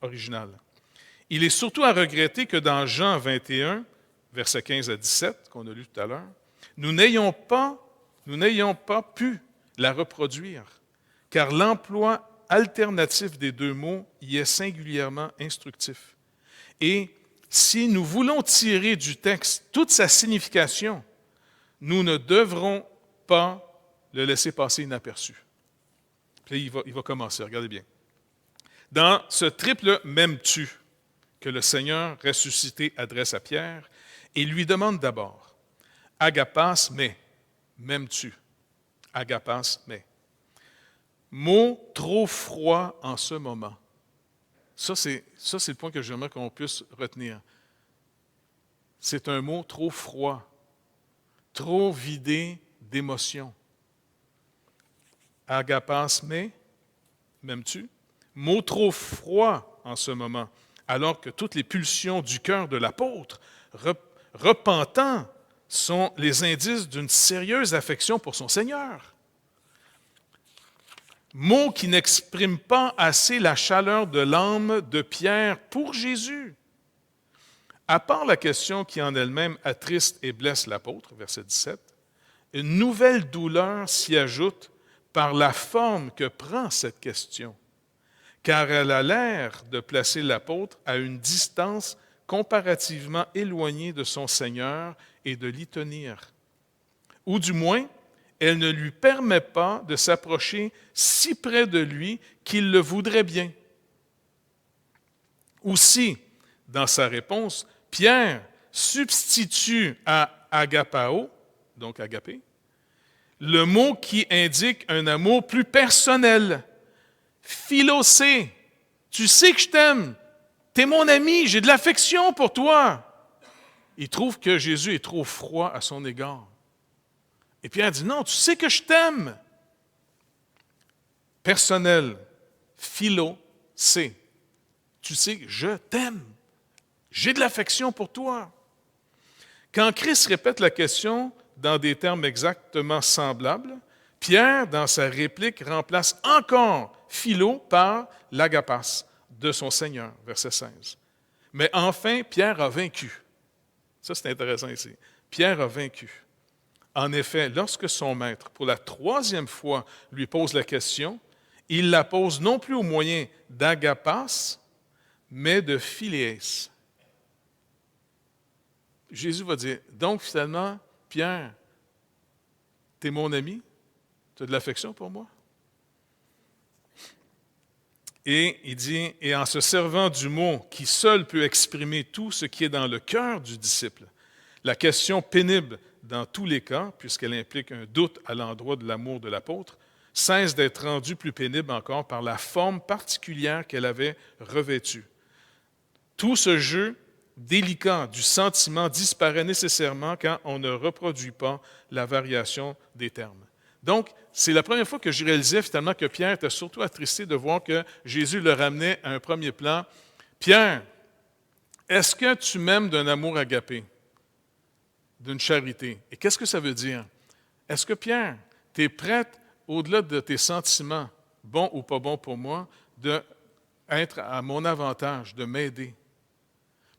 original. Il est surtout à regretter que dans Jean 21, versets 15 à 17, qu'on a lu tout à l'heure, nous n'ayons pas pu la reproduire, car l'emploi alternatif des deux mots y est singulièrement instructif. Et si nous voulons tirer du texte toute sa signification, nous ne devrons pas le laisser passer inaperçu. Puis il va commencer, regardez bien. Dans ce triple « m'aimes-tu » que le Seigneur ressuscité adresse à Pierre, il lui demande d'abord « agapas mais » m'aimes-tu? Agapas mais. Mot trop froid en ce moment. Ça, c'est le point que j'aimerais qu'on puisse retenir. C'est un mot trop froid, trop vidé d'émotion. Agapas mais, m'aimes-tu? Mot trop froid en ce moment, alors que toutes les pulsions du cœur de l'apôtre, repentant, sont les indices d'une sérieuse affection pour son Seigneur. Mot qui n'exprime pas assez la chaleur de l'âme de Pierre pour Jésus. À part la question qui en elle-même attriste et blesse l'apôtre, verset 17, une nouvelle douleur s'y ajoute par la forme que prend cette question, car elle a l'air de placer l'apôtre à une distance comparativement éloignée de son Seigneur et de l'y tenir. Ou du moins, elle ne lui permet pas de s'approcher si près de lui qu'il le voudrait bien. Aussi, dans sa réponse, Pierre substitue à agapao, donc agapé, le mot qui indique un amour plus personnel. Philosé, tu sais que je t'aime, t'es mon ami, j'ai de l'affection pour toi. Il trouve que Jésus est trop froid à son égard. Et Pierre dit, non, tu sais que je t'aime. Personnel, philo, c'est. Tu sais que je t'aime. J'ai de l'affection pour toi. Quand Christ répète la question dans des termes exactement semblables, Pierre, dans sa réplique, remplace encore philo par l'agapas de son Seigneur, verset 16. Mais enfin, Pierre a vaincu. Ça, c'est intéressant ici. Pierre a vaincu. En effet, lorsque son maître, pour la troisième fois, lui pose la question, il la pose non plus au moyen d'agapas, mais de phileis. Jésus va dire, donc finalement, Pierre, tu es mon ami? Tu as de l'affection pour moi? Et il dit, et en se servant du mot qui seul peut exprimer tout ce qui est dans le cœur du disciple, la question pénible dans tous les cas, puisqu'elle implique un doute à l'endroit de l'amour de l'apôtre, cesse d'être rendue plus pénible encore par la forme particulière qu'elle avait revêtue. Tout ce jeu délicat du sentiment disparaît nécessairement quand on ne reproduit pas la variation des termes. Donc, c'est la première fois que je réalisais finalement que Pierre était surtout attristé de voir que Jésus le ramenait à un premier plan. Pierre, est-ce que tu m'aimes d'un amour agapé, d'une charité? Et qu'est-ce que ça veut dire? Est-ce que, Pierre, tu es prête, au-delà de tes sentiments, bons ou pas bons pour moi, d'être à mon avantage, de m'aider?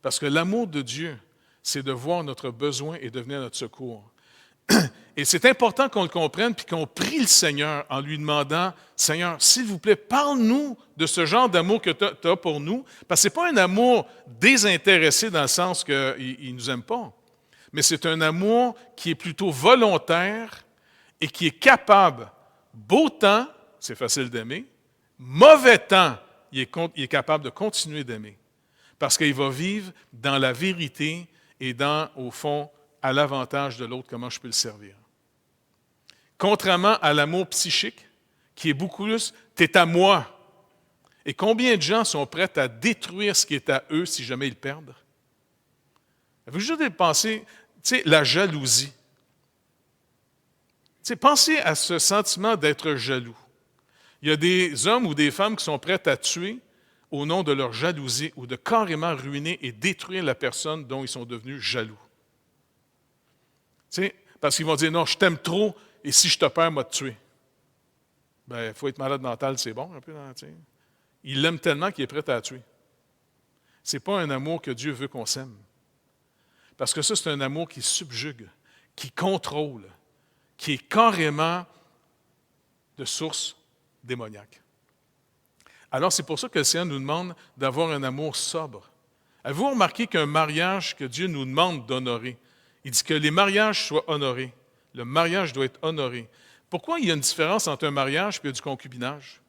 Parce que l'amour de Dieu, c'est de voir notre besoin et de venir à notre secours. Et c'est important qu'on le comprenne puis qu'on prie le Seigneur en lui demandant, « Seigneur, s'il vous plaît, parle-nous de ce genre d'amour que tu as pour nous. » Parce que ce n'est pas un amour désintéressé dans le sens qu'il ne nous aime pas, mais c'est un amour qui est plutôt volontaire et qui est capable, beau temps, c'est facile d'aimer, mauvais temps, il est capable de continuer d'aimer. Parce qu'il va vivre dans la vérité et au fond, à l'avantage de l'autre, comment je peux le servir. Contrairement à l'amour psychique, qui est beaucoup plus « t'es à moi ». Et combien de gens sont prêts à détruire ce qui est à eux si jamais ils le perdent? Avez-vous juste pensé, la jalousie. Pensez à ce sentiment d'être jaloux. Il y a des hommes ou des femmes qui sont prêts à tuer au nom de leur jalousie ou de carrément ruiner et détruire la personne dont ils sont devenus jaloux. Parce qu'ils vont dire, non, je t'aime trop, et si je te perds, moi te tuer. Bien, il faut être malade mental, c'est bon, un peu. Il l'aime tellement qu'il est prêt à la tuer. Ce n'est pas un amour que Dieu veut qu'on s'aime. Parce que ça, c'est un amour qui subjugue, qui contrôle, qui est carrément de source démoniaque. Alors, c'est pour ça que le Seigneur nous demande d'avoir un amour sobre. Avez-vous remarqué qu'un mariage que Dieu nous demande d'honorer, il dit que les mariages soient honorés. Le mariage doit être honoré. Pourquoi il y a une différence entre un mariage et du concubinage?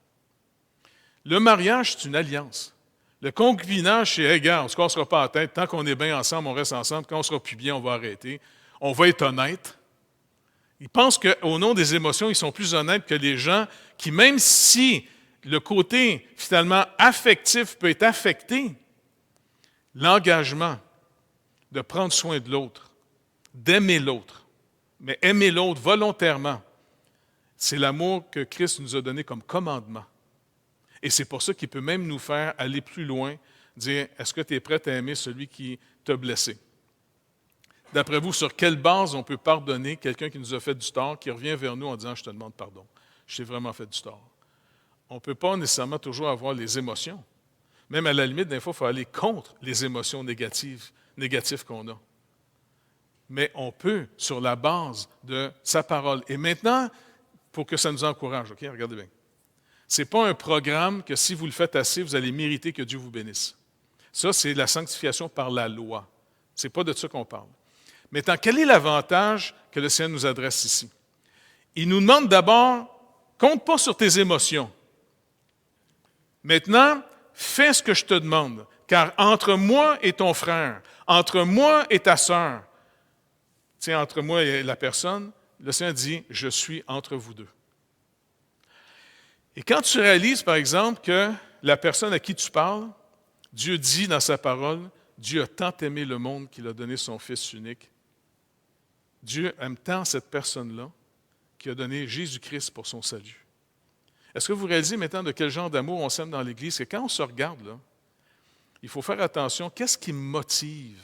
Le mariage, c'est une alliance. Le concubinage, c'est, hey, gars, on ne se cassera pas la tête. Tant qu'on est bien ensemble, on reste ensemble. Quand on ne sera plus bien, on va arrêter. On va être honnête. Ils pensent qu'au nom des émotions, ils sont plus honnêtes que les gens qui, même si le côté, finalement, affectif peut être affecté, l'engagement de prendre soin de l'autre, d'aimer l'autre, mais aimer l'autre volontairement, c'est l'amour que Christ nous a donné comme commandement. Et c'est pour ça qu'il peut même nous faire aller plus loin, dire, est-ce que tu es prêt à aimer celui qui t'a blessé? D'après vous, sur quelle base on peut pardonner quelqu'un qui nous a fait du tort, qui revient vers nous en disant, je te demande pardon, je t'ai vraiment fait du tort? On ne peut pas nécessairement toujours avoir les émotions. Même à la limite, des fois, il faut aller contre les émotions négatives qu'on a. Mais on peut, sur la base de sa parole. Et maintenant, pour que ça nous encourage, OK, regardez bien. Ce n'est pas un programme que si vous le faites assez, vous allez mériter que Dieu vous bénisse. Ça, c'est la sanctification par la loi. Ce n'est pas de ça qu'on parle. Maintenant, quel est l'avantage que le Seigneur nous adresse ici? Il nous demande d'abord, compte pas sur tes émotions. Maintenant, fais ce que je te demande, car entre moi et ton frère, entre moi et ta sœur, entre moi et la personne, le Seigneur dit, je suis entre vous deux. Et quand tu réalises, par exemple, que la personne à qui tu parles, Dieu dit dans sa parole, Dieu a tant aimé le monde qu'il a donné son Fils unique. Dieu aime tant cette personne-là qu'il a donné Jésus-Christ pour son salut. Est-ce que vous réalisez maintenant de quel genre d'amour on s'aime dans l'Église? C'est quand on se regarde, là, il faut faire attention. Qu'est-ce qui me motive?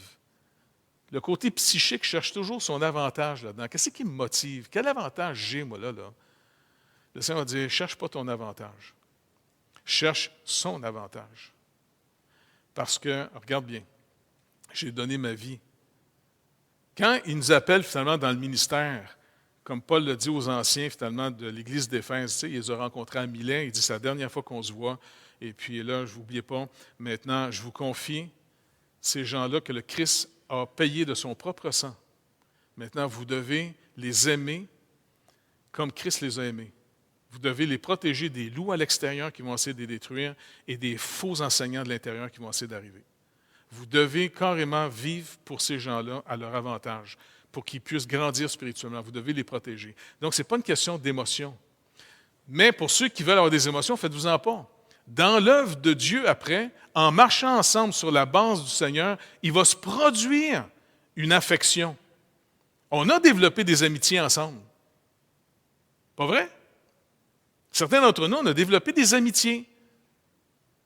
Le côté psychique cherche toujours son avantage là-dedans. Qu'est-ce qui me motive? Quel avantage j'ai, moi, là? Le Seigneur va dire, cherche pas ton avantage. Cherche son avantage. Parce que, regarde bien, j'ai donné ma vie. Quand il nous appelle finalement dans le ministère, comme Paul le dit aux anciens finalement de l'Église d'Éphèse, il les a rencontrés à Milet, il dit, c'est la dernière fois qu'on se voit, et puis là, je ne vous oublie pas, maintenant, je vous confie ces gens-là que le Christ a payé de son propre sang. Maintenant, vous devez les aimer comme Christ les a aimés. Vous devez les protéger des loups à l'extérieur qui vont essayer de les détruire et des faux enseignants de l'intérieur qui vont essayer d'arriver. Vous devez carrément vivre pour ces gens-là à leur avantage, pour qu'ils puissent grandir spirituellement. Vous devez les protéger. Donc, ce n'est pas une question d'émotion. Mais pour ceux qui veulent avoir des émotions, faites-vous-en pas. Dans l'œuvre de Dieu après, en marchant ensemble sur la base du Seigneur, il va se produire une affection. On a développé des amitiés ensemble. Pas vrai? Certains d'entre nous, on a développé des amitiés.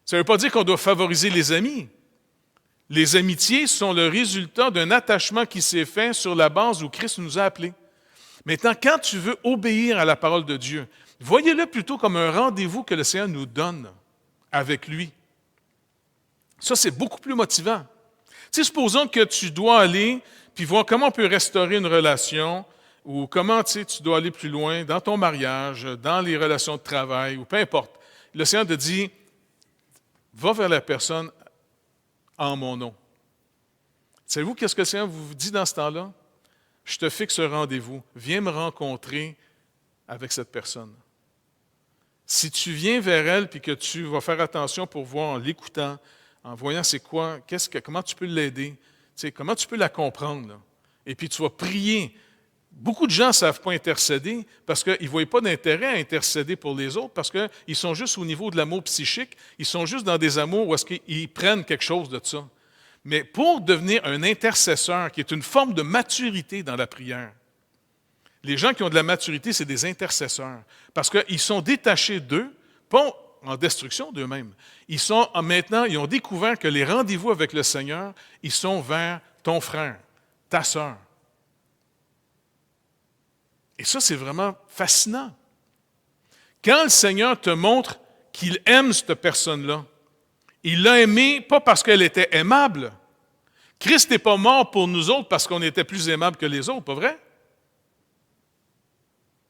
Ça ne veut pas dire qu'on doit favoriser les amis. Les amitiés sont le résultat d'un attachement qui s'est fait sur la base où Christ nous a appelés. Maintenant, quand tu veux obéir à la parole de Dieu, voyez-le plutôt comme un rendez-vous que le Seigneur nous donne avec lui. Ça, c'est beaucoup plus motivant. Tu sais, supposons que tu dois aller puis voir comment on peut restaurer une relation ou comment tu dois aller plus loin dans ton mariage, dans les relations de travail ou peu importe. Le Seigneur te dit, va vers la personne en mon nom. Savez-vous qu'est-ce que le Seigneur vous dit dans ce temps-là? Je te fixe un rendez-vous. Viens me rencontrer avec cette personne. Si tu viens vers elle puis que tu vas faire attention pour voir en l'écoutant, en voyant c'est quoi, comment tu peux l'aider, tu sais, comment tu peux la comprendre, là. Et puis tu vas prier. Beaucoup de gens ne savent pas intercéder parce qu'ils ne voient pas d'intérêt à intercéder pour les autres parce qu'ils sont juste au niveau de l'amour psychique, ils sont juste dans des amours où est-ce qu'ils prennent quelque chose de ça. Mais pour devenir un intercesseur, qui est une forme de maturité dans la prière, les gens qui ont de la maturité, c'est des intercesseurs. Parce qu'ils sont détachés d'eux, pas en destruction d'eux-mêmes. Ils ont découvert que les rendez-vous avec le Seigneur, ils sont vers ton frère, ta sœur. Et ça, c'est vraiment fascinant. Quand le Seigneur te montre qu'il aime cette personne-là, il l'a aimée pas parce qu'elle était aimable. Christ n'est pas mort pour nous autres parce qu'on était plus aimables que les autres, pas vrai?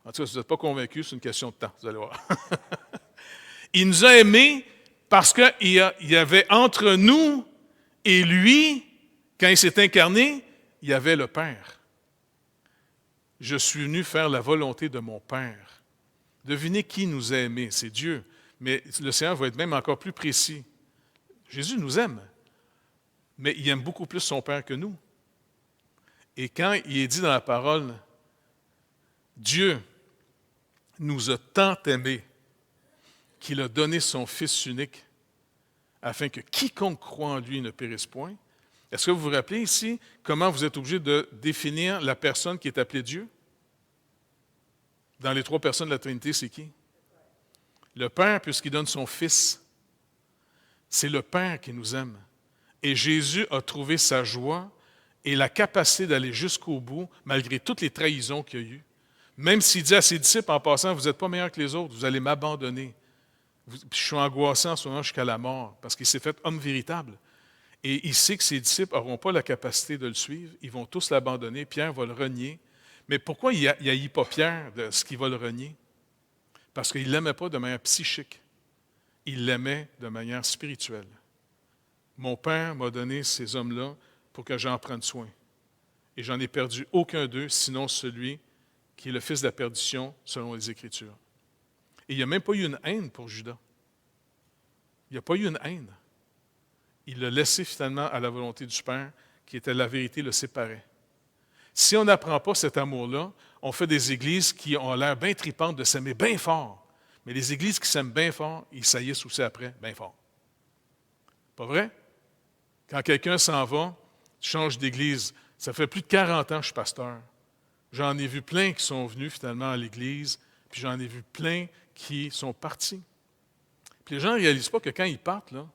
En tout cas, si vous n'êtes pas convaincus, c'est une question de temps, vous allez voir. Il nous a aimés parce qu'il y avait entre nous et lui, quand il s'est incarné, il y avait le Père. Je suis venu faire la volonté de mon Père. Devinez qui nous a aimés, c'est Dieu. Mais le Seigneur va être même encore plus précis. Jésus nous aime, mais il aime beaucoup plus son Père que nous. Et quand il est dit dans la parole, Dieu nous a tant aimés qu'il a donné son Fils unique afin que quiconque croit en lui ne périsse point. Est-ce que vous vous rappelez ici comment vous êtes obligé de définir la personne qui est appelée Dieu? Dans les trois personnes de la Trinité, c'est qui? Le Père, puisqu'il donne son Fils. C'est le Père qui nous aime. Et Jésus a trouvé sa joie et la capacité d'aller jusqu'au bout, malgré toutes les trahisons qu'il y a eu. Même s'il dit à ses disciples en passant, vous n'êtes pas meilleurs que les autres, vous allez m'abandonner. Puis je suis angoissé en ce moment jusqu'à la mort, parce qu'il s'est fait homme véritable. Et il sait que ses disciples n'auront pas la capacité de le suivre, ils vont tous l'abandonner, Pierre va le renier. Mais pourquoi il n'haït pas Pierre de ce qu'il va le renier? Parce qu'il ne l'aimait pas de manière psychique, il l'aimait de manière spirituelle. Mon Père m'a donné ces hommes-là pour que j'en prenne soin. Et j'en ai perdu aucun d'eux, sinon celui qui est le fils de la perdition, selon les Écritures. Et il n'y a même pas eu une haine pour Judas. Il n'y a pas eu une haine. Il l'a laissé finalement à la volonté du Père, qui était la vérité, le séparait. Si on n'apprend pas cet amour-là, on fait des églises qui ont l'air bien tripantes de s'aimer bien fort. Mais les églises qui s'aiment bien fort, ils saillissent aussi après bien fort. Pas vrai? Quand quelqu'un s'en va, change d'église, ça fait plus de 40 ans que je suis pasteur. J'en ai vu plein qui sont venus finalement à l'église, puis j'en ai vu plein qui sont partis. Puis les gens ne réalisent pas que quand ils partent, là,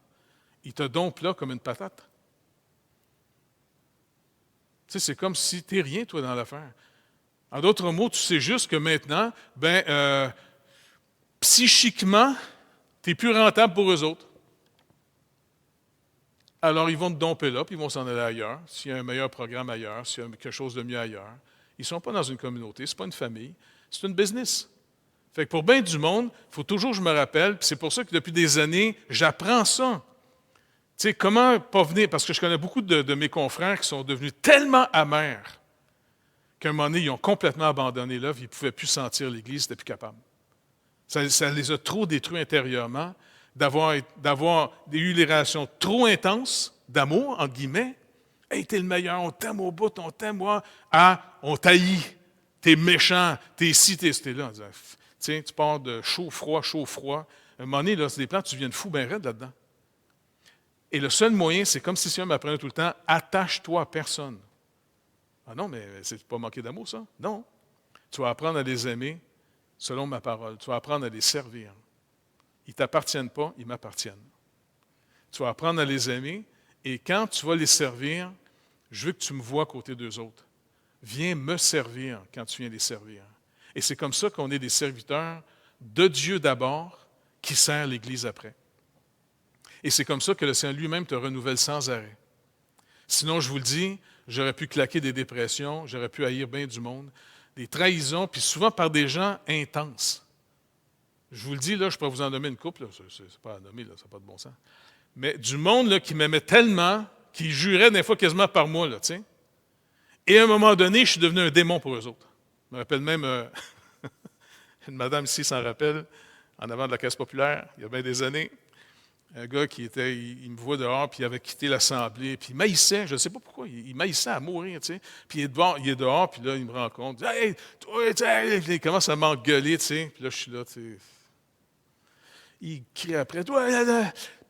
ils te dompent là comme une patate. Tu sais, c'est comme si tu n'es rien, toi, dans l'affaire. En d'autres mots, tu sais juste que maintenant, psychiquement, tu n'es plus rentable pour eux autres. Alors, ils vont te domper là, puis ils vont s'en aller ailleurs, s'il y a un meilleur programme ailleurs, s'il y a quelque chose de mieux ailleurs. Ils ne sont pas dans une communauté, ce n'est pas une famille, c'est une business. Fait que pour bien du monde, il faut toujours que je me rappelle, puis c'est pour ça que depuis des années, j'apprends ça. Tu sais, comment pas venir, parce que je connais beaucoup de mes confrères qui sont devenus tellement amers qu'à un moment donné, ils ont complètement abandonné l'œuvre, ils ne pouvaient plus sentir l'Église, ils n'étaient plus capables. Ça les a trop détruits intérieurement, d'avoir eu des relations trop intenses, d'amour, entre guillemets. « Hey, t'es le meilleur, on t'aime au bout, on t'aime, moi. » Ah, on t'haït, t'es méchant, t'es ci, t'es là. Tiens, tu pars de chaud-froid. À un moment donné, là, c'est des plans, tu viens de fou bien raide là-dedans. Et le seul moyen, c'est comme si le Seigneur m'apprenait tout le temps, attache-toi à personne. Ah non, mais c'est pas manquer d'amour, ça? Non. Tu vas apprendre à les aimer selon ma parole. Tu vas apprendre à les servir. Ils ne t'appartiennent pas, ils m'appartiennent. Tu vas apprendre à les aimer et quand tu vas les servir, je veux que tu me vois à côté d'eux autres. viens me servir quand tu viens les servir. Et c'est comme ça qu'on est des serviteurs de Dieu d'abord, qui sert l'Église après. Et c'est comme ça que le Seigneur lui-même te renouvelle sans arrêt. Sinon, je vous le dis, j'aurais pu claquer des dépressions, j'aurais pu haïr bien du monde, des trahisons, puis souvent par des gens intenses. Je vous le dis, là, je pourrais vous en nommer une couple, là, c'est pas à nommer, là, ça n'a pas de bon sens. Mais du monde là, qui m'aimait tellement, qui jurait des fois quasiment par moi, là, tu sais. Et à un moment donné, je suis devenu un démon pour eux autres. Je me rappelle même, une madame ici s'en rappelle, en avant de la Caisse populaire, il y a bien des années, un gars qui était, il me voit dehors, puis il avait quitté l'Assemblée, puis il maïssait, je ne sais pas pourquoi, il maïssait à mourir, tu sais. Puis il est dehors, puis là, il me rencontre, « Hey, toi, tu sais, il commence à m'engueuler, tu sais. Puis là, je suis là, tu sais. Il crie après, « Toi,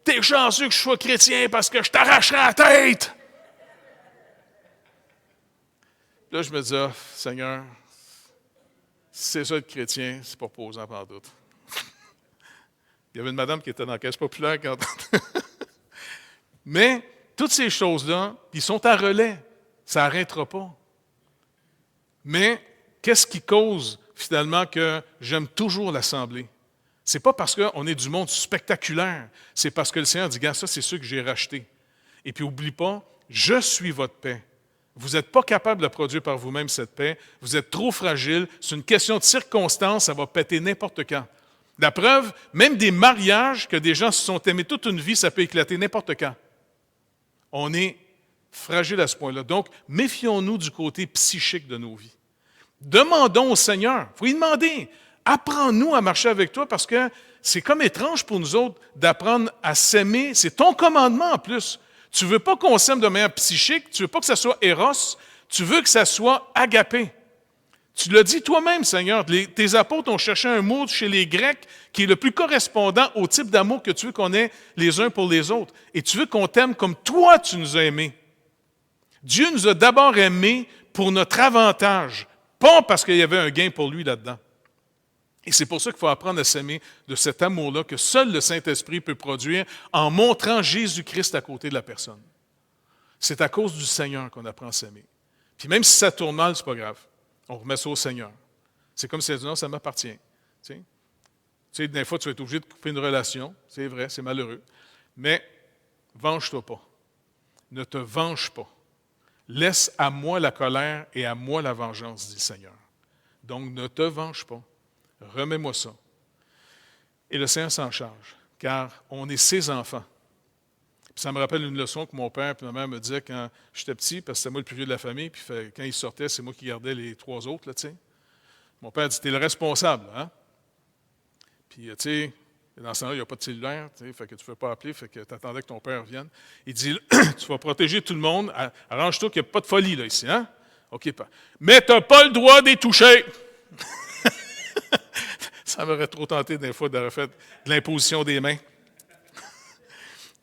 t'es chanceux que je sois chrétien parce que je t'arracherai la tête! » Là, je me dis, ah, Seigneur, si c'est ça être chrétien, c'est pas reposant par doute. Il y avait une madame qui était dans la Caisse populaire quand... Mais toutes ces choses-là, ils sont à relais. Ça n'arrêtera pas. Mais qu'est-ce qui cause finalement que j'aime toujours l'Assemblée? C'est pas parce qu'on est du monde spectaculaire. C'est parce que le Seigneur dit, gars, ça, c'est ceux que j'ai rachetés. Et puis, n'oublie pas, je suis votre paix. Vous n'êtes pas capable de produire par vous-même cette paix. Vous êtes trop fragile. C'est une question de circonstance. Ça va péter n'importe quand. La preuve, même des mariages que des gens se sont aimés toute une vie, ça peut éclater n'importe quand. On est fragile à ce point-là. Donc, méfions-nous du côté psychique de nos vies. Demandons au Seigneur. Il faut lui demander. Apprends-nous à marcher avec toi parce que c'est comme étrange pour nous autres d'apprendre à s'aimer. C'est ton commandement en plus. Tu ne veux pas qu'on s'aime de manière psychique, tu ne veux pas que ça soit éros, tu veux que ça soit agapé. Tu l'as dit toi-même, Seigneur. Tes apôtres ont cherché un mot chez les Grecs qui est le plus correspondant au type d'amour que tu veux qu'on ait les uns pour les autres. Et tu veux qu'on t'aime comme toi tu nous as aimés. Dieu nous a d'abord aimés pour notre avantage, pas parce qu'il y avait un gain pour lui là-dedans. Et c'est pour ça qu'il faut apprendre à s'aimer de cet amour-là que seul le Saint-Esprit peut produire en montrant Jésus-Christ à côté de la personne. C'est à cause du Seigneur qu'on apprend à s'aimer. Puis même si ça tourne mal, c'est pas grave. On remet ça au Seigneur. C'est comme si elle dit, non, ça m'appartient. Tu sais, des fois, tu vas être obligé de couper une relation. C'est vrai, c'est malheureux. Mais venge-toi pas. Ne te venge pas. Laisse à moi la colère et à moi la vengeance, dit le Seigneur. Donc, ne te venge pas. Remets-moi ça. Et le Seigneur s'en charge, car on est ses enfants. Puis ça me rappelle une leçon que mon père et ma mère me disaient quand j'étais petit, parce que c'était moi le plus vieux de la famille, puis quand ils sortaient, c'est moi qui gardais les trois autres, là, tu sais. Mon père dit, t'es le responsable, hein? Puis, tu sais, dans ce temps-là, il n'y a pas de cellulaire, tu sais, fait que tu ne peux pas appeler, fait que tu attendais que ton père vienne. Il dit, tu vas protéger tout le monde, arrange-toi qu'il n'y a pas de folie, là, ici, hein? OK, pas. Mais tu n'as pas le droit d'y toucher! Ça m'aurait trop tenté des fois d'avoir fait de l'imposition des mains.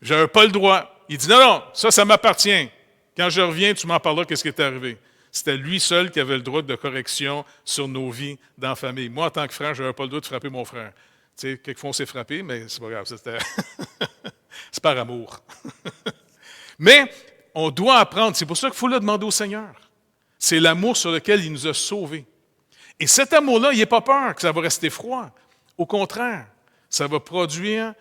J'avais pas le droit. Il dit, non, ça m'appartient. Quand je reviens, tu m'en parleras, qu'est-ce qui est arrivé. C'était lui seul qui avait le droit de correction sur nos vies dans la famille. Moi, en tant que frère, je n'avais pas le droit de frapper mon frère. Tu sais, quelquefois, on s'est frappé, mais c'est pas grave. C'est par amour. Mais on doit apprendre. C'est pour ça qu'il faut le demander au Seigneur. C'est l'amour sur lequel il nous a sauvés. Et cet amour-là, il n'est pas peur que ça va rester froid. Au contraire, ça va produire,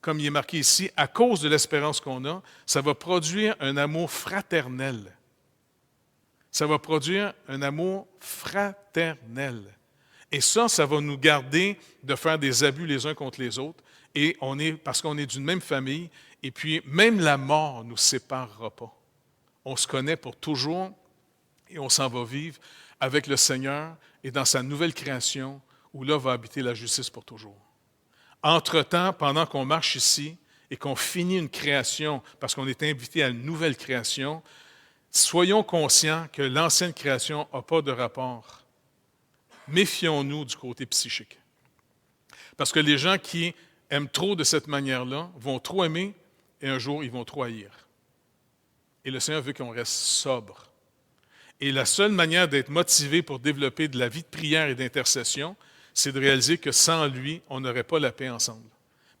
comme il est marqué ici, à cause de l'espérance qu'on a, ça va produire un amour fraternel. Ça va produire un amour fraternel. Et ça va nous garder de faire des abus les uns contre les autres. Et parce qu'on est d'une même famille, et puis même la mort ne nous séparera pas. On se connaît pour toujours et on s'en va vivre avec le Seigneur et dans sa nouvelle création où là va habiter la justice pour toujours. Entre-temps, pendant qu'on marche ici et qu'on finit une création, parce qu'on est invité à une nouvelle création, soyons conscients que l'ancienne création n'a pas de rapport. Méfions-nous du côté psychique. Parce que les gens qui aiment trop de cette manière-là vont trop aimer et un jour, ils vont trop haïr. Et le Seigneur veut qu'on reste sobre. Et la seule manière d'être motivé pour développer de la vie de prière et d'intercession, c'est de réaliser que sans lui, on n'aurait pas la paix ensemble.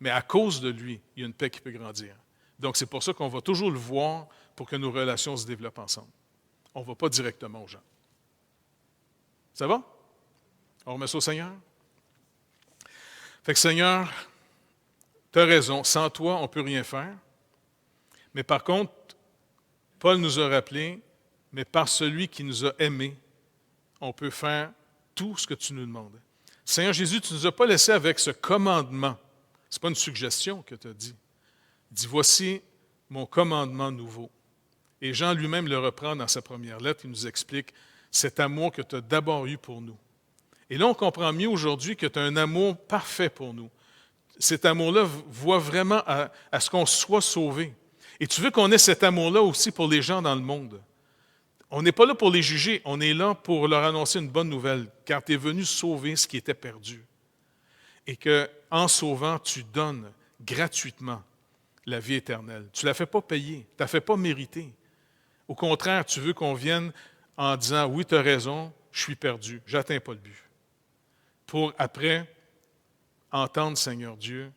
Mais à cause de lui, il y a une paix qui peut grandir. Donc, c'est pour ça qu'on va toujours le voir pour que nos relations se développent ensemble. On ne va pas directement aux gens. Ça va? On remet ça au Seigneur? Fait que Seigneur, tu as raison, sans toi, on ne peut rien faire. Mais par contre, Paul nous a rappelé, mais par celui qui nous a aimés, on peut faire tout ce que tu nous demandes. Seigneur Jésus, tu ne nous as pas laissé avec ce commandement. Ce n'est pas une suggestion que tu as dit. Il dit, voici mon commandement nouveau. Et Jean lui-même le reprend dans sa première lettre. Il nous explique cet amour que tu as d'abord eu pour nous. Et là, on comprend mieux aujourd'hui que tu as un amour parfait pour nous. Cet amour-là voit vraiment à ce qu'on soit sauvé. Et tu veux qu'on ait cet amour-là aussi pour les gens dans le monde. On n'est pas là pour les juger, on est là pour leur annoncer une bonne nouvelle, car tu es venu sauver ce qui était perdu. Et qu'en sauvant, tu donnes gratuitement la vie éternelle. Tu ne la fais pas payer, tu ne la fais pas mériter. Au contraire, tu veux qu'on vienne en disant, oui, tu as raison, je suis perdu, je n'atteins pas le but. Pour après entendre, Seigneur Dieu,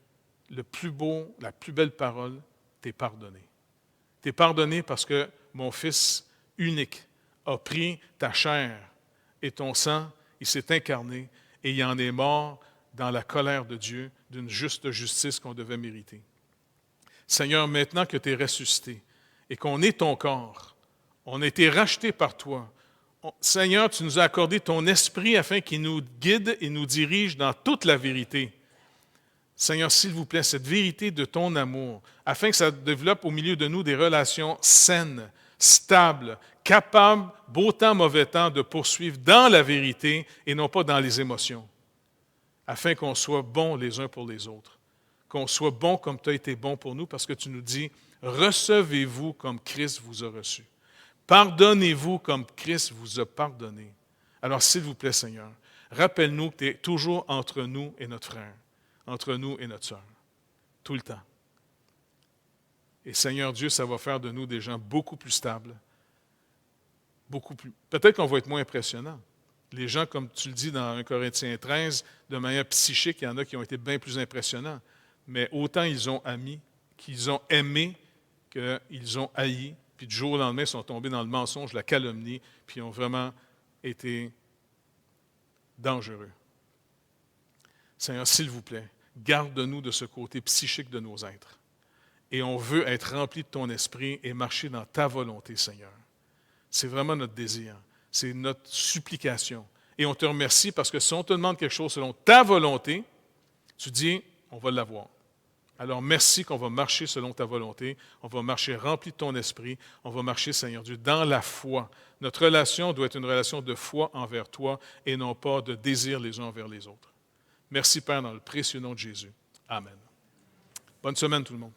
le plus beau, la plus belle parole, t'es pardonné. T'es pardonné parce que mon Fils unique a pris ta chair et ton sang, il s'est incarné et il en est mort dans la colère de Dieu d'une juste justice qu'on devait mériter. Seigneur, maintenant que tu es ressuscité et qu'on est ton corps, on a été racheté par toi. Seigneur, tu nous as accordé ton esprit afin qu'il nous guide et nous dirige dans toute la vérité. Seigneur, s'il vous plaît, cette vérité de ton amour, afin que ça développe au milieu de nous des relations saines, stables, capables, beau temps, mauvais temps, de poursuivre dans la vérité et non pas dans les émotions, afin qu'on soit bons les uns pour les autres, qu'on soit bons comme tu as été bon pour nous, parce que tu nous dis, recevez-vous comme Christ vous a reçu. Pardonnez-vous comme Christ vous a pardonné. Alors, s'il vous plaît, Seigneur, rappelle-nous que tu es toujours entre nous et notre frère, entre nous et notre sœur, tout le temps. Et Seigneur Dieu, ça va faire de nous des gens beaucoup plus stables, beaucoup plus. Peut-être qu'on va être moins impressionnants. Les gens, comme tu le dis dans 1 Corinthiens 13, de manière psychique, il y en a qui ont été bien plus impressionnants. Mais autant ils ont qu'ils ont aimé, qu'ils ont haï, puis du jour au lendemain, ils sont tombés dans le mensonge, la calomnie, puis ils ont vraiment été dangereux. Seigneur, s'il vous plaît, garde-nous de ce côté psychique de nos êtres. Et on veut être rempli de ton esprit et marcher dans ta volonté, Seigneur. C'est vraiment notre désir. C'est notre supplication. Et on te remercie parce que si on te demande quelque chose selon ta volonté, tu dis, on va l'avoir. Alors merci qu'on va marcher selon ta volonté. On va marcher rempli de ton esprit. On va marcher, Seigneur Dieu, dans la foi. Notre relation doit être une relation de foi envers toi et non pas de désir les uns envers les autres. Merci, Père, dans le précieux nom de Jésus. Amen. Bonne semaine, tout le monde.